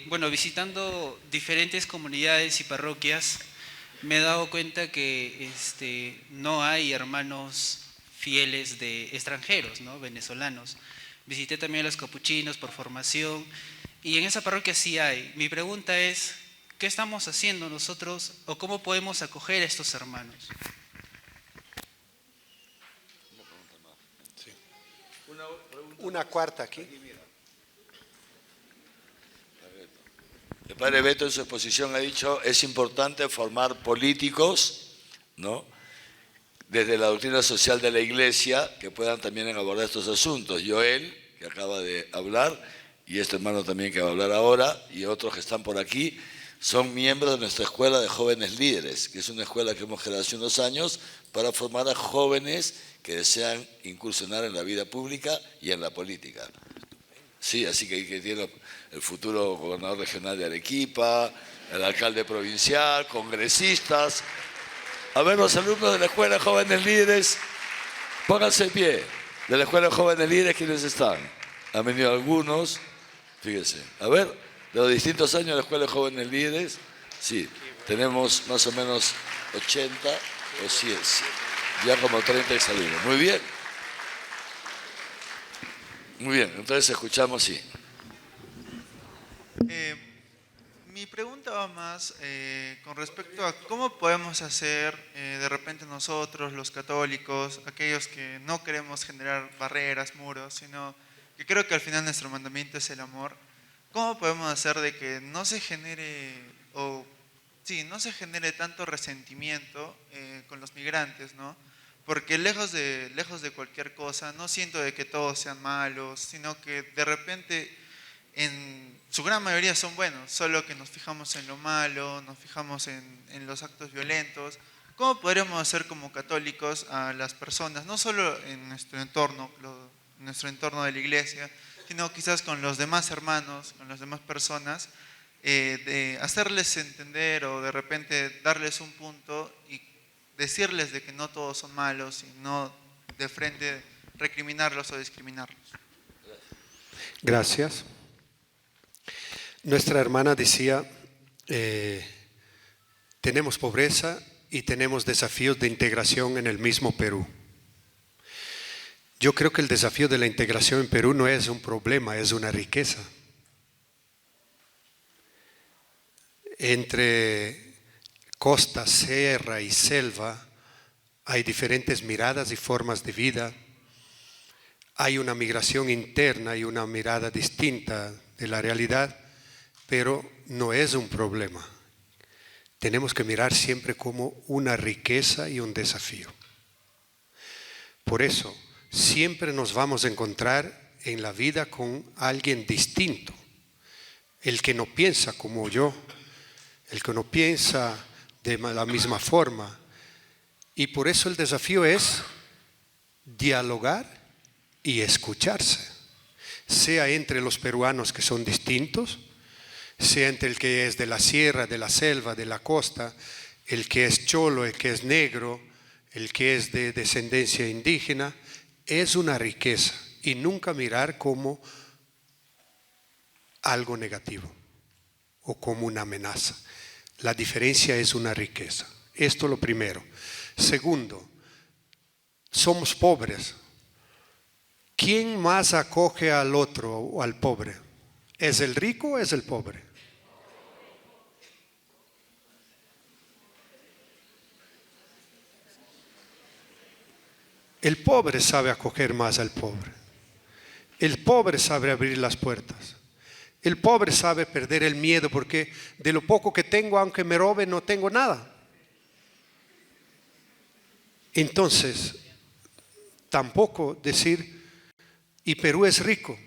Bueno, visitando diferentes comunidades y parroquias, me he dado cuenta que no hay hermanos fieles de extranjeros, ¿no? Venezolanos. Visité también a los capuchinos por formación y en esa parroquia sí hay. Mi pregunta es, ¿qué estamos haciendo nosotros o cómo podemos acoger a estos hermanos? Una cuarta aquí. El padre Beto en su exposición ha dicho, es importante formar políticos, ¿no?, desde la doctrina social de la Iglesia, que puedan también abordar estos asuntos. Joel, que acaba de hablar, y este hermano también que va a hablar ahora, y otros que están por aquí, son miembros de nuestra escuela de jóvenes líderes, que es una escuela que hemos creado hace unos años para formar a jóvenes que desean incursionar en la vida pública y en la política. Sí, así que tiene el futuro gobernador regional de Arequipa, el alcalde provincial, congresistas. A ver, los alumnos de la Escuela de Jóvenes Líderes, pónganse de pie. De la Escuela de Jóvenes Líderes, ¿quiénes están? Han venido algunos, fíjense. A ver, de los distintos años de la Escuela de Jóvenes Líderes, sí, tenemos más o menos 80 o 100, ya como 30 exalumnos. Muy bien. Muy bien, entonces escuchamos, sí. Mi pregunta va más con respecto a cómo podemos hacer de repente nosotros, los católicos, aquellos que no queremos generar barreras, muros, sino que creo que al final nuestro mandamiento es el amor. ¿Cómo podemos hacer de que no se genere, no se genere tanto resentimiento con los migrantes, ¿no? Porque lejos de cualquier cosa, no siento de que todos sean malos, sino que de repente en su gran mayoría son buenos, solo que nos fijamos en lo malo, nos fijamos en los actos violentos. ¿Cómo podremos hacer como católicos a las personas, no solo en nuestro entorno de la iglesia, sino quizás con los demás hermanos, con las demás personas, de hacerles entender o de repente darles un punto y decirles de que no todos son malos y no de frente recriminarlos o discriminarlos? Gracias. Nuestra hermana decía, tenemos pobreza y tenemos desafíos de integración en el mismo Perú. Yo creo que el desafío de la integración en Perú no es un problema, es una riqueza. Entre costa, sierra y selva hay diferentes miradas y formas de vida. Hay una migración interna y una mirada distinta de la realidad, pero no es un problema. Tenemos que mirar siempre como una riqueza y un desafío. Por eso, siempre nos vamos a encontrar en la vida con alguien distinto. El que no piensa como yo, el que no piensa de la misma forma. Y por eso el desafío es dialogar y escucharse. Sea entre los peruanos que son distintos, sea entre el que es de la sierra, de la selva, de la costa, el que es cholo, el que es negro, el que es de descendencia indígena. Es una riqueza y nunca mirar como algo negativo o como una amenaza. La diferencia es una riqueza. Esto lo primero. Segundo, somos pobres. ¿Quién más acoge al otro o al pobre? ¿Es el rico o es el pobre? El pobre sabe acoger más al pobre. El pobre sabe abrir las puertas. El pobre sabe perder el miedo porque de lo poco que tengo, aunque me robe, no tengo nada. Entonces, tampoco decir, y Perú es rico,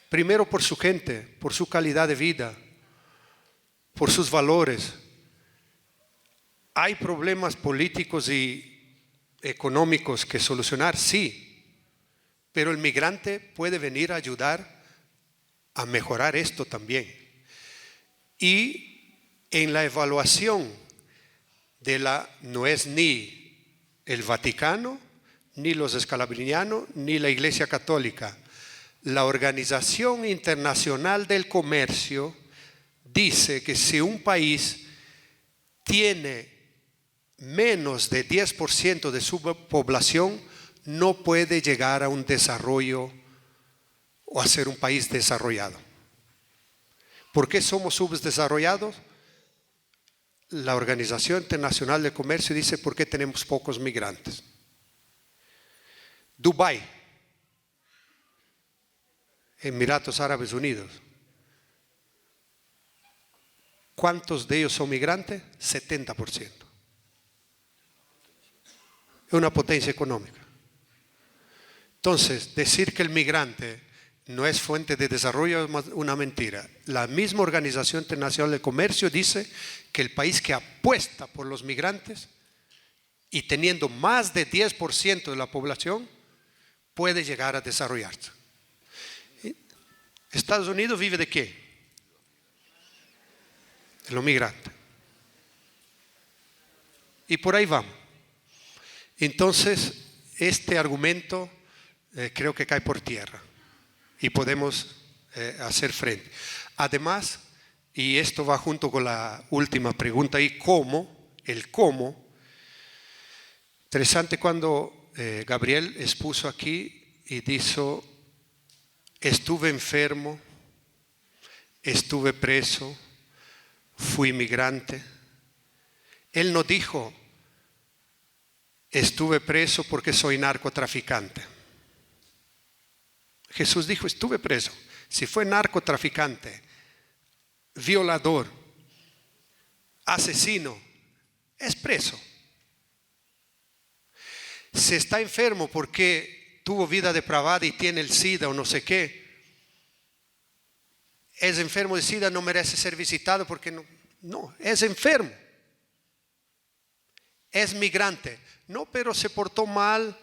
primero por su gente, por su calidad de vida, por sus valores. ¿Hay problemas políticos y económicos que solucionar? Sí, pero el migrante puede venir a ayudar a mejorar esto también. Y en la evaluación no es ni el Vaticano, ni los escalabrinianos, ni la Iglesia Católica. La Organización Internacional del Comercio dice que si un país tiene menos de 10% de su población, no puede llegar a un desarrollo o a ser un país desarrollado. ¿Por qué somos subdesarrollados? La Organización Internacional del Comercio dice porque tenemos pocos migrantes. Dubái, Emiratos Árabes Unidos. ¿Cuántos de ellos son migrantes? 70%. Es una potencia económica. Entonces, decir que el migrante no es fuente de desarrollo es una mentira. La misma Organización Internacional de Comercio dice que el país que apuesta por los migrantes y teniendo más de 10% de la población puede llegar a desarrollarse. ¿Estados Unidos vive de qué? De los migrantes. Y por ahí vamos. Entonces, este argumento creo que cae por tierra. Y podemos hacer frente. Además, y esto va junto con la última pregunta, ¿y cómo? El cómo. Interesante cuando Gabriel expuso aquí y dijo, estuve enfermo, estuve preso, fui migrante. Él no dijo, estuve preso porque soy narcotraficante. Jesús dijo, estuve preso. Si fue narcotraficante, violador, asesino, es preso. Si está enfermo porque tuvo vida depravada y tiene el SIDA o no sé qué, es enfermo de SIDA, no merece ser visitado porque no, es enfermo. Es migrante. No, pero se portó mal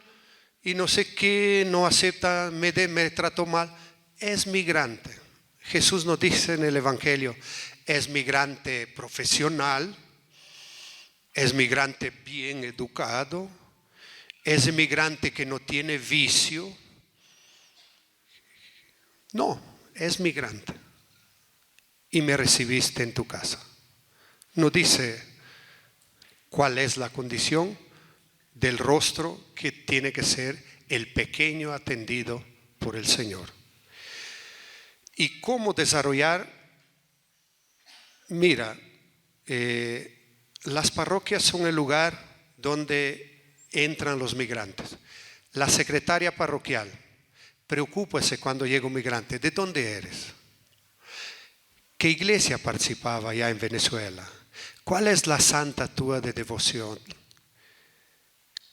y no sé qué, no acepta, me trató mal. Es migrante. Jesús nos dice en el Evangelio, es migrante profesional, es migrante bien educado, es migrante que no tiene vicio. No, es migrante. Y me recibiste en tu casa. No dice cuál es la condición del rostro que tiene que ser el pequeño atendido por el Señor. ¿Y cómo desarrollar? Mira, las parroquias son el lugar donde entran los migrantes. La secretaria parroquial, preocúpese cuando llega un migrante. ¿De dónde eres? ¿Qué iglesia participaba ya en Venezuela? ¿Cuál es la santa tua de devoción?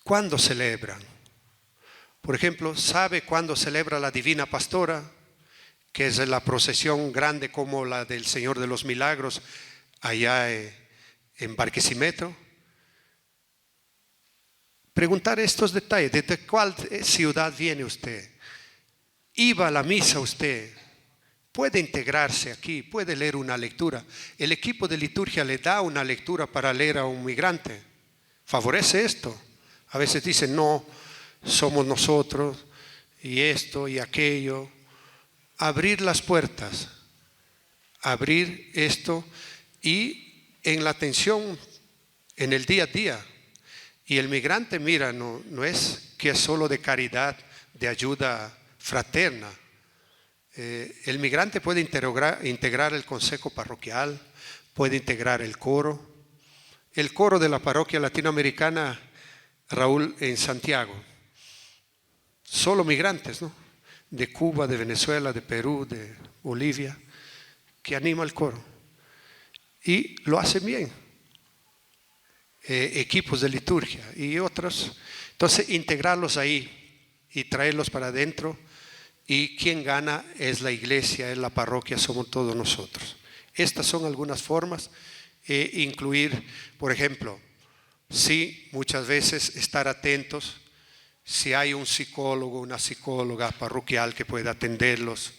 ¿Cuándo celebran? Por ejemplo, ¿sabe cuándo celebra la Divina Pastora? Que es la procesión grande como la del Señor de los Milagros allá en Barquisimeto. Preguntar estos detalles. ¿De cuál ciudad viene usted? ¿Iba a la misa usted? Puede integrarse aquí, puede leer una lectura. El equipo de liturgia le da una lectura para leer a un migrante. ¿Favorece esto? A veces dicen, no, somos nosotros, y esto y aquello. Abrir las puertas, abrir esto, y en la atención, en el día a día. Y el migrante, mira, no es que es solo de caridad, de ayuda fraterna. El migrante puede integrar el consejo parroquial, puede integrar el coro. El coro de la parroquia latinoamericana, Raúl, en Santiago, solo migrantes, ¿no? De Cuba, de Venezuela, de Perú, de Bolivia, que anima el coro. Y lo hacen bien. Equipos de liturgia y otros. Entonces, integrarlos ahí y traerlos para adentro. Y quien gana es la iglesia, es la parroquia, somos todos nosotros. Estas son algunas formas. Incluir, por ejemplo, sí, muchas veces estar atentos. Si hay un psicólogo, una psicóloga parroquial que pueda atenderlos,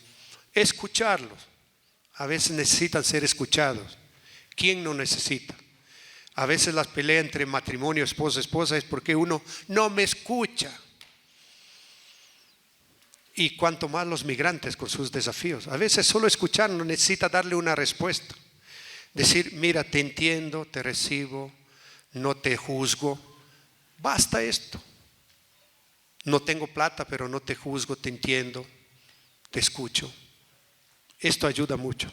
escucharlos. A veces necesitan ser escuchados. ¿Quién no necesita? A veces las peleas entre matrimonio, esposa, esposa es porque uno no me escucha. Y cuanto más los migrantes con sus desafíos. A veces solo escuchar no necesita darle una respuesta. Decir, mira, te entiendo, te recibo, no te juzgo. Basta esto. No tengo plata, pero no te juzgo, te entiendo, te escucho. Esto ayuda mucho.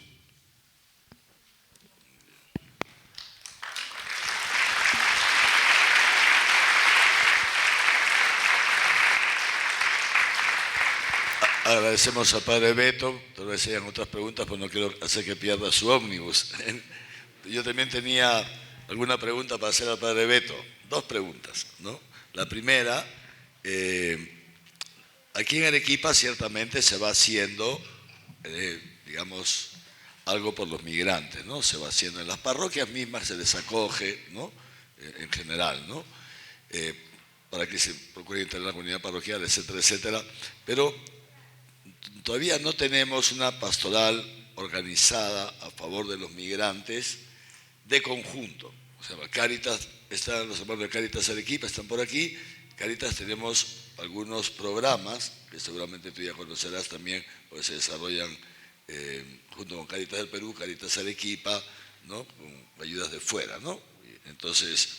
Agradecemos al padre Beto, tal vez hayan otras preguntas, pues no quiero hacer que pierda su ómnibus. Yo también tenía alguna pregunta para hacer al padre Beto. 2 preguntas, ¿no? La primera, aquí en Arequipa ciertamente se va haciendo, digamos, algo por los migrantes, ¿no? Se va haciendo en las parroquias mismas, se les acoge, ¿no? En general, ¿no? Para que se procure integrar la comunidad parroquial, etcétera, etcétera. Pero todavía no tenemos una pastoral organizada a favor de los migrantes de conjunto. O sea, Cáritas, los hermanos de Cáritas Arequipa están por aquí. Cáritas tenemos algunos programas, que seguramente tú ya conocerás también, porque se desarrollan junto con Cáritas del Perú, Cáritas Arequipa, ¿no? Con ayudas de fuera, ¿no? Entonces,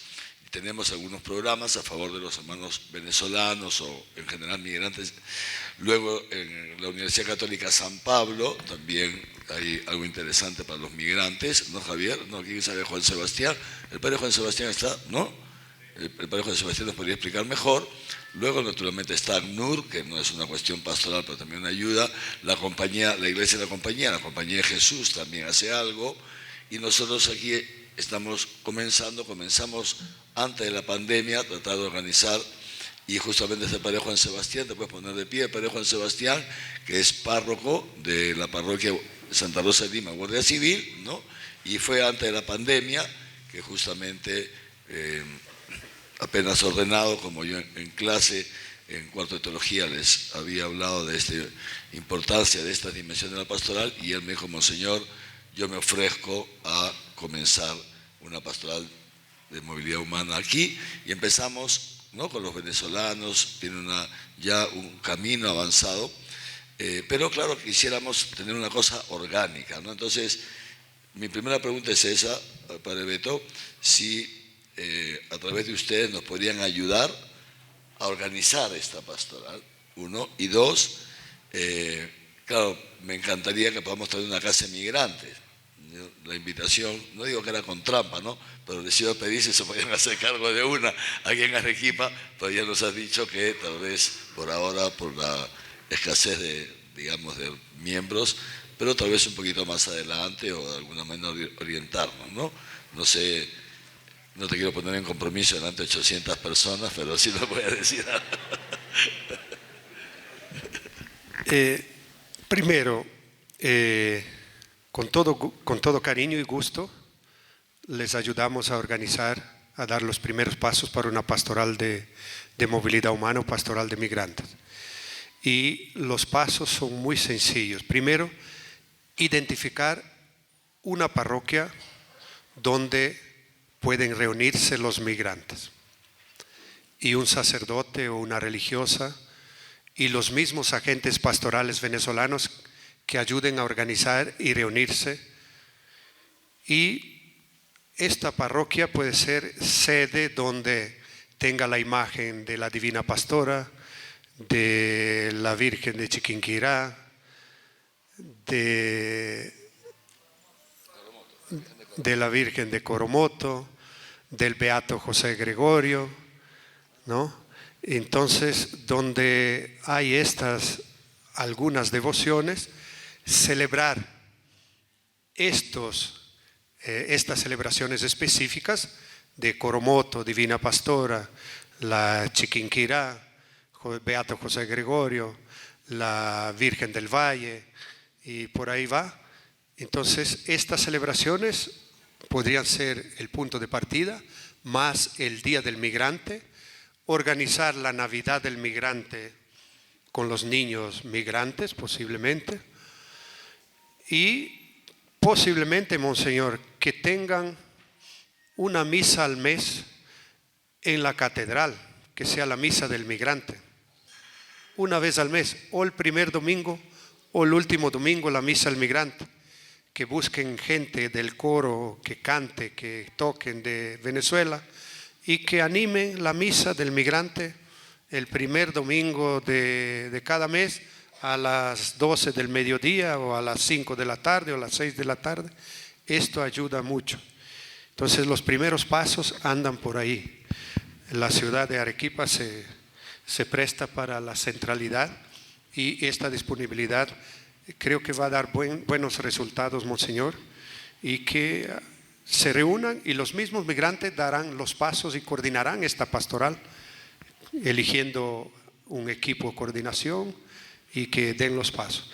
tenemos algunos programas a favor de los hermanos venezolanos o en general migrantes. Luego en la Universidad Católica San Pablo también hay algo interesante para los migrantes, ¿no, Javier? ¿No? Aquí sabe Juan Sebastián. El padre Juan Sebastián está, ¿no? El padre Juan Sebastián nos podría explicar mejor. Luego, naturalmente, está ACNUR, que no es una cuestión pastoral, pero también una ayuda. La compañía, la Iglesia de la Compañía de Jesús también hace algo. Y nosotros aquí comenzamos antes de la pandemia a tratar de organizar, y justamente este padre Juan Sebastián, te puedes poner de pie, el padre Juan Sebastián, que es párroco de la parroquia Santa Rosa de Lima, Guardia Civil, ¿no? Y fue antes de la pandemia que justamente apenas ordenado, como yo en clase en cuarto de teología les había hablado de esta importancia de esta dimensión de la pastoral, y él me dijo, Monseñor, yo me ofrezco a comenzar una pastoral de movilidad humana aquí, y empezamos, ¿no? Con los venezolanos, tiene ya un camino avanzado, pero claro, quisiéramos tener una cosa orgánica, ¿no? Entonces, mi primera pregunta es esa, padre Beto, si a través de ustedes nos podrían ayudar a organizar esta pastoral, 1, y 2, claro, me encantaría que podamos tener una casa de migrantes. La invitación, no digo que era con trampa, ¿no? Pero les iba a pedir si se podían hacer cargo de una aquí en Arequipa, pero ya nos has dicho que tal vez por ahora, por la escasez de miembros, pero tal vez un poquito más adelante o de alguna manera orientarnos, ¿no? No sé, no te quiero poner en compromiso delante de 800 personas, pero sí lo voy a decir. Primero, con todo cariño y gusto, les ayudamos a organizar, a dar los primeros pasos para una pastoral de movilidad humana o pastoral de migrantes. Y los pasos son muy sencillos. Primero, identificar una parroquia donde pueden reunirse los migrantes. Y un sacerdote o una religiosa y los mismos agentes pastorales venezolanos que ayuden a organizar y reunirse. Y esta parroquia puede ser sede donde tenga la imagen de la Divina Pastora, de la Virgen de Chiquinquirá, de la Virgen de Coromoto, del Beato José Gregorio, ¿no? Entonces, donde hay algunas devociones, celebrar estas celebraciones específicas de Coromoto, Divina Pastora, la Chiquinquirá, Beato José Gregorio, la Virgen del Valle, y por ahí va. Entonces, estas celebraciones podrían ser el punto de partida, más el Día del Migrante, organizar la Navidad del Migrante con los niños migrantes, posiblemente, y posiblemente, Monseñor, que tengan una misa al mes en la catedral, que sea la misa del migrante. una vez al mes, o el primer domingo o el último domingo, la misa al migrante, que busquen gente del coro que cante, que toquen de Venezuela y que animen la misa del migrante el primer domingo de cada mes a las 12 del mediodía o a las 5 de la tarde o a las 6 de la tarde. Esto ayuda mucho. Entonces los primeros pasos andan por ahí. La ciudad de Arequipa se presta para la centralidad y esta disponibilidad creo que va a dar buenos resultados, Monseñor, y que se reúnan y los mismos migrantes darán los pasos y coordinarán esta pastoral, eligiendo un equipo de coordinación y que den los pasos.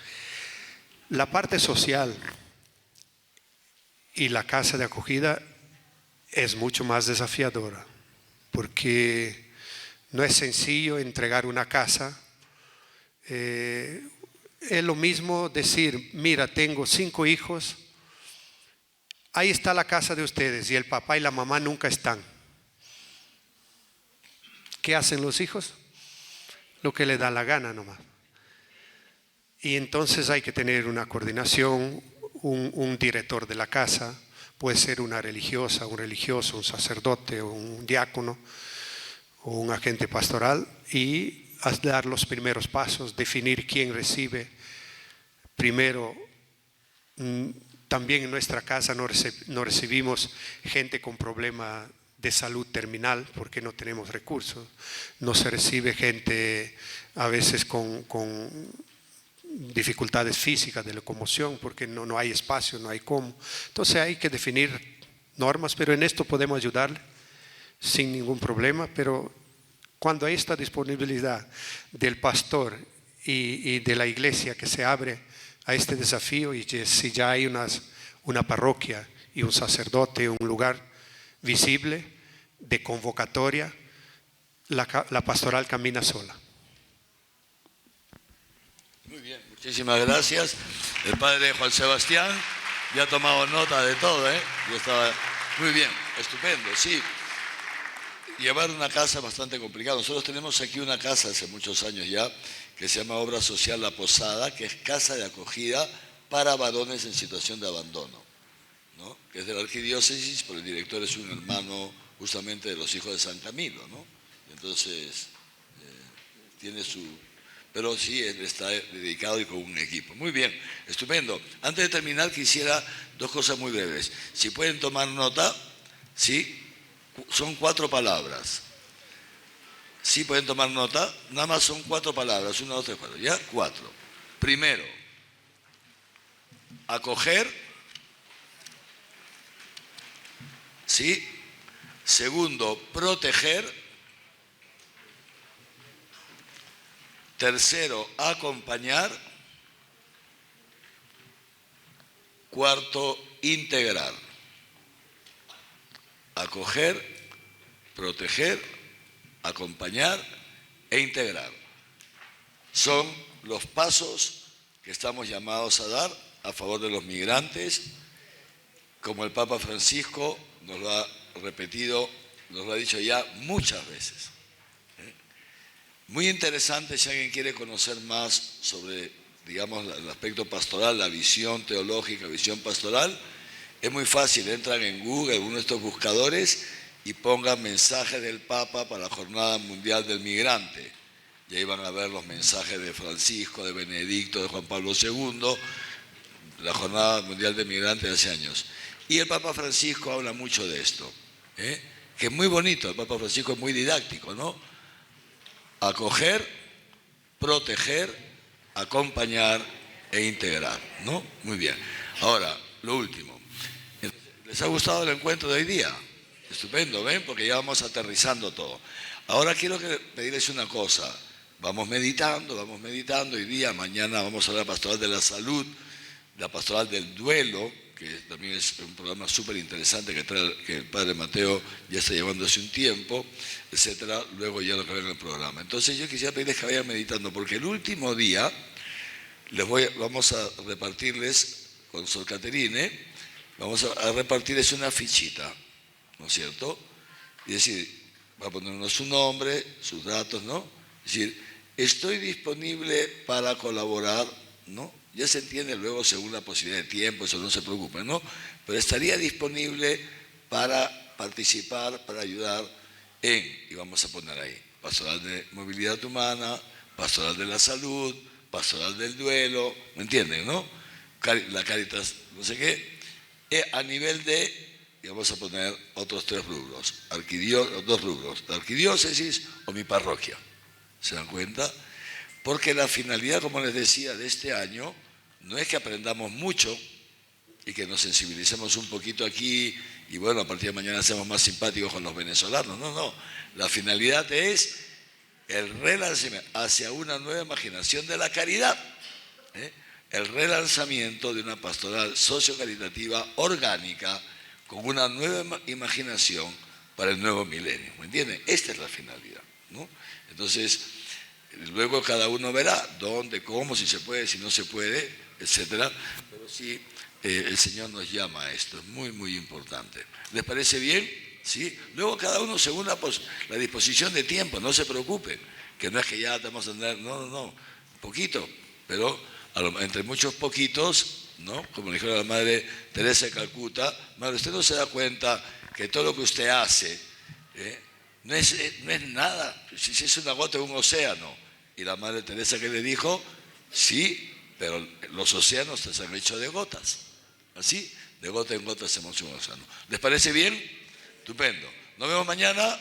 La parte social y la casa de acogida es mucho más desafiadora, porque no es sencillo entregar una casa. Es lo mismo decir, mira, tengo 5 hijos, ahí está la casa de ustedes y el papá y la mamá nunca están. ¿Qué hacen los hijos? Lo que le da la gana nomás. Y entonces hay que tener una coordinación, un director de la casa, puede ser una religiosa, un religioso, un sacerdote, un diácono o un agente pastoral, y dar los primeros pasos, definir quién recibe. Primero, también en nuestra casa no recibimos gente con problema de salud terminal porque no tenemos recursos. No se recibe gente a veces con dificultades físicas de locomoción porque no hay espacio, no hay cómo. Entonces hay que definir normas, pero en esto podemos ayudarle sin ningún problema. Pero cuando hay esta disponibilidad del pastor y de la iglesia que se abre a este desafío, y si ya hay una parroquia y un sacerdote, un lugar visible de convocatoria, la pastoral camina sola. Muy bien, muchísimas gracias. El padre Juan Sebastián ya ha tomado nota de todo, ¿eh? Yo estaba muy bien, estupendo, sí. Llevar una casa es bastante complicado. Nosotros tenemos aquí una casa hace muchos años ya que se llama Obra Social La Posada, que es casa de acogida para varones en situación de abandono, ¿no? Que es de la arquidiócesis, pero el director es un hermano justamente de los hijos de San Camilo, ¿no? Entonces, tiene su... Pero sí, él está dedicado y con un equipo. Muy bien, estupendo. Antes de terminar, quisiera 2 cosas muy breves. Si pueden tomar nota, ¿sí? Son 4 palabras. ¿Sí pueden tomar nota? Nada más son 4 palabras. 1, 2, 3, 4. ¿Ya? 4. Primero, acoger. ¿Sí? Segundo, proteger. Tercero, acompañar. Cuarto, integrar. Acoger, proteger, acompañar e integrar. Son los pasos que estamos llamados a dar a favor de los migrantes, como el Papa Francisco nos lo ha repetido, nos lo ha dicho ya muchas veces. Muy interesante, si alguien quiere conocer más sobre, digamos, el aspecto pastoral, la visión teológica, visión pastoral, es muy fácil, entran en Google, uno de estos buscadores, y pongan mensajes del Papa para la Jornada Mundial del Migrante. Y ahí van a ver los mensajes de Francisco, de Benedicto, de Juan Pablo II, la Jornada Mundial del Migrante de hace años. Y el Papa Francisco habla mucho de esto, que es muy bonito, el Papa Francisco es muy didáctico, ¿no? Acoger, proteger, acompañar e integrar, ¿no? Muy bien. Ahora, lo último. ¿Les ha gustado el encuentro de hoy día? Estupendo, ¿ven? Porque ya vamos aterrizando todo. Ahora quiero pedirles una cosa. Vamos meditando hoy día. Mañana vamos a la pastoral de la salud, la pastoral del duelo, que también es un programa súper interesante que el padre Mateo ya está llevando hace un tiempo, etcétera. Luego ya lo que ven en el programa. Entonces yo quisiera pedirles que vayan meditando, porque el último día vamos a repartirles con Sor Caterine, vamos a repartirles una fichita, ¿no es cierto? Y decir, va a ponernos su nombre, sus datos, ¿no? Es decir, estoy disponible para colaborar, ¿no? Ya se entiende luego según la posibilidad de tiempo, eso no se preocupen, ¿no? Pero estaría disponible para participar, para ayudar en, y vamos a poner ahí, pastoral de movilidad humana, pastoral de la salud, pastoral del duelo, ¿me entienden, no? La Cáritas, no sé qué, a nivel de, y vamos a poner otros 3 rubros, 2 rubros, la arquidiócesis o mi parroquia, ¿se dan cuenta? Porque la finalidad, como les decía, de este año, no es que aprendamos mucho y que nos sensibilicemos un poquito aquí y bueno, a partir de mañana seamos más simpáticos con los venezolanos, no, la finalidad es el relanzamiento hacia una nueva imaginación de la caridad, el relanzamiento de una pastoral sociocaritativa orgánica con una nueva imaginación para el nuevo milenio, ¿me entienden? Esta es la finalidad, ¿no? Entonces, luego cada uno verá dónde, cómo, si se puede, si no se puede, etcétera, pero sí, el Señor nos llama a esto, es muy, muy importante. ¿Les parece bien? ¿Sí? Luego cada uno según la disposición de tiempo, no se preocupen, que no es que ya estamos a tener, no, poquito, pero entre muchos poquitos, ¿no? Como le dijeron a la Madre Teresa de Calcuta, madre, usted no se da cuenta que todo lo que usted hace no es nada, si es una gota en un océano. Y la Madre Teresa, ¿qué le dijo? Sí, pero los océanos se han hecho de gotas, así, de gota en gota hacemos un océano. ¿Les parece bien? Estupendo. Nos vemos mañana.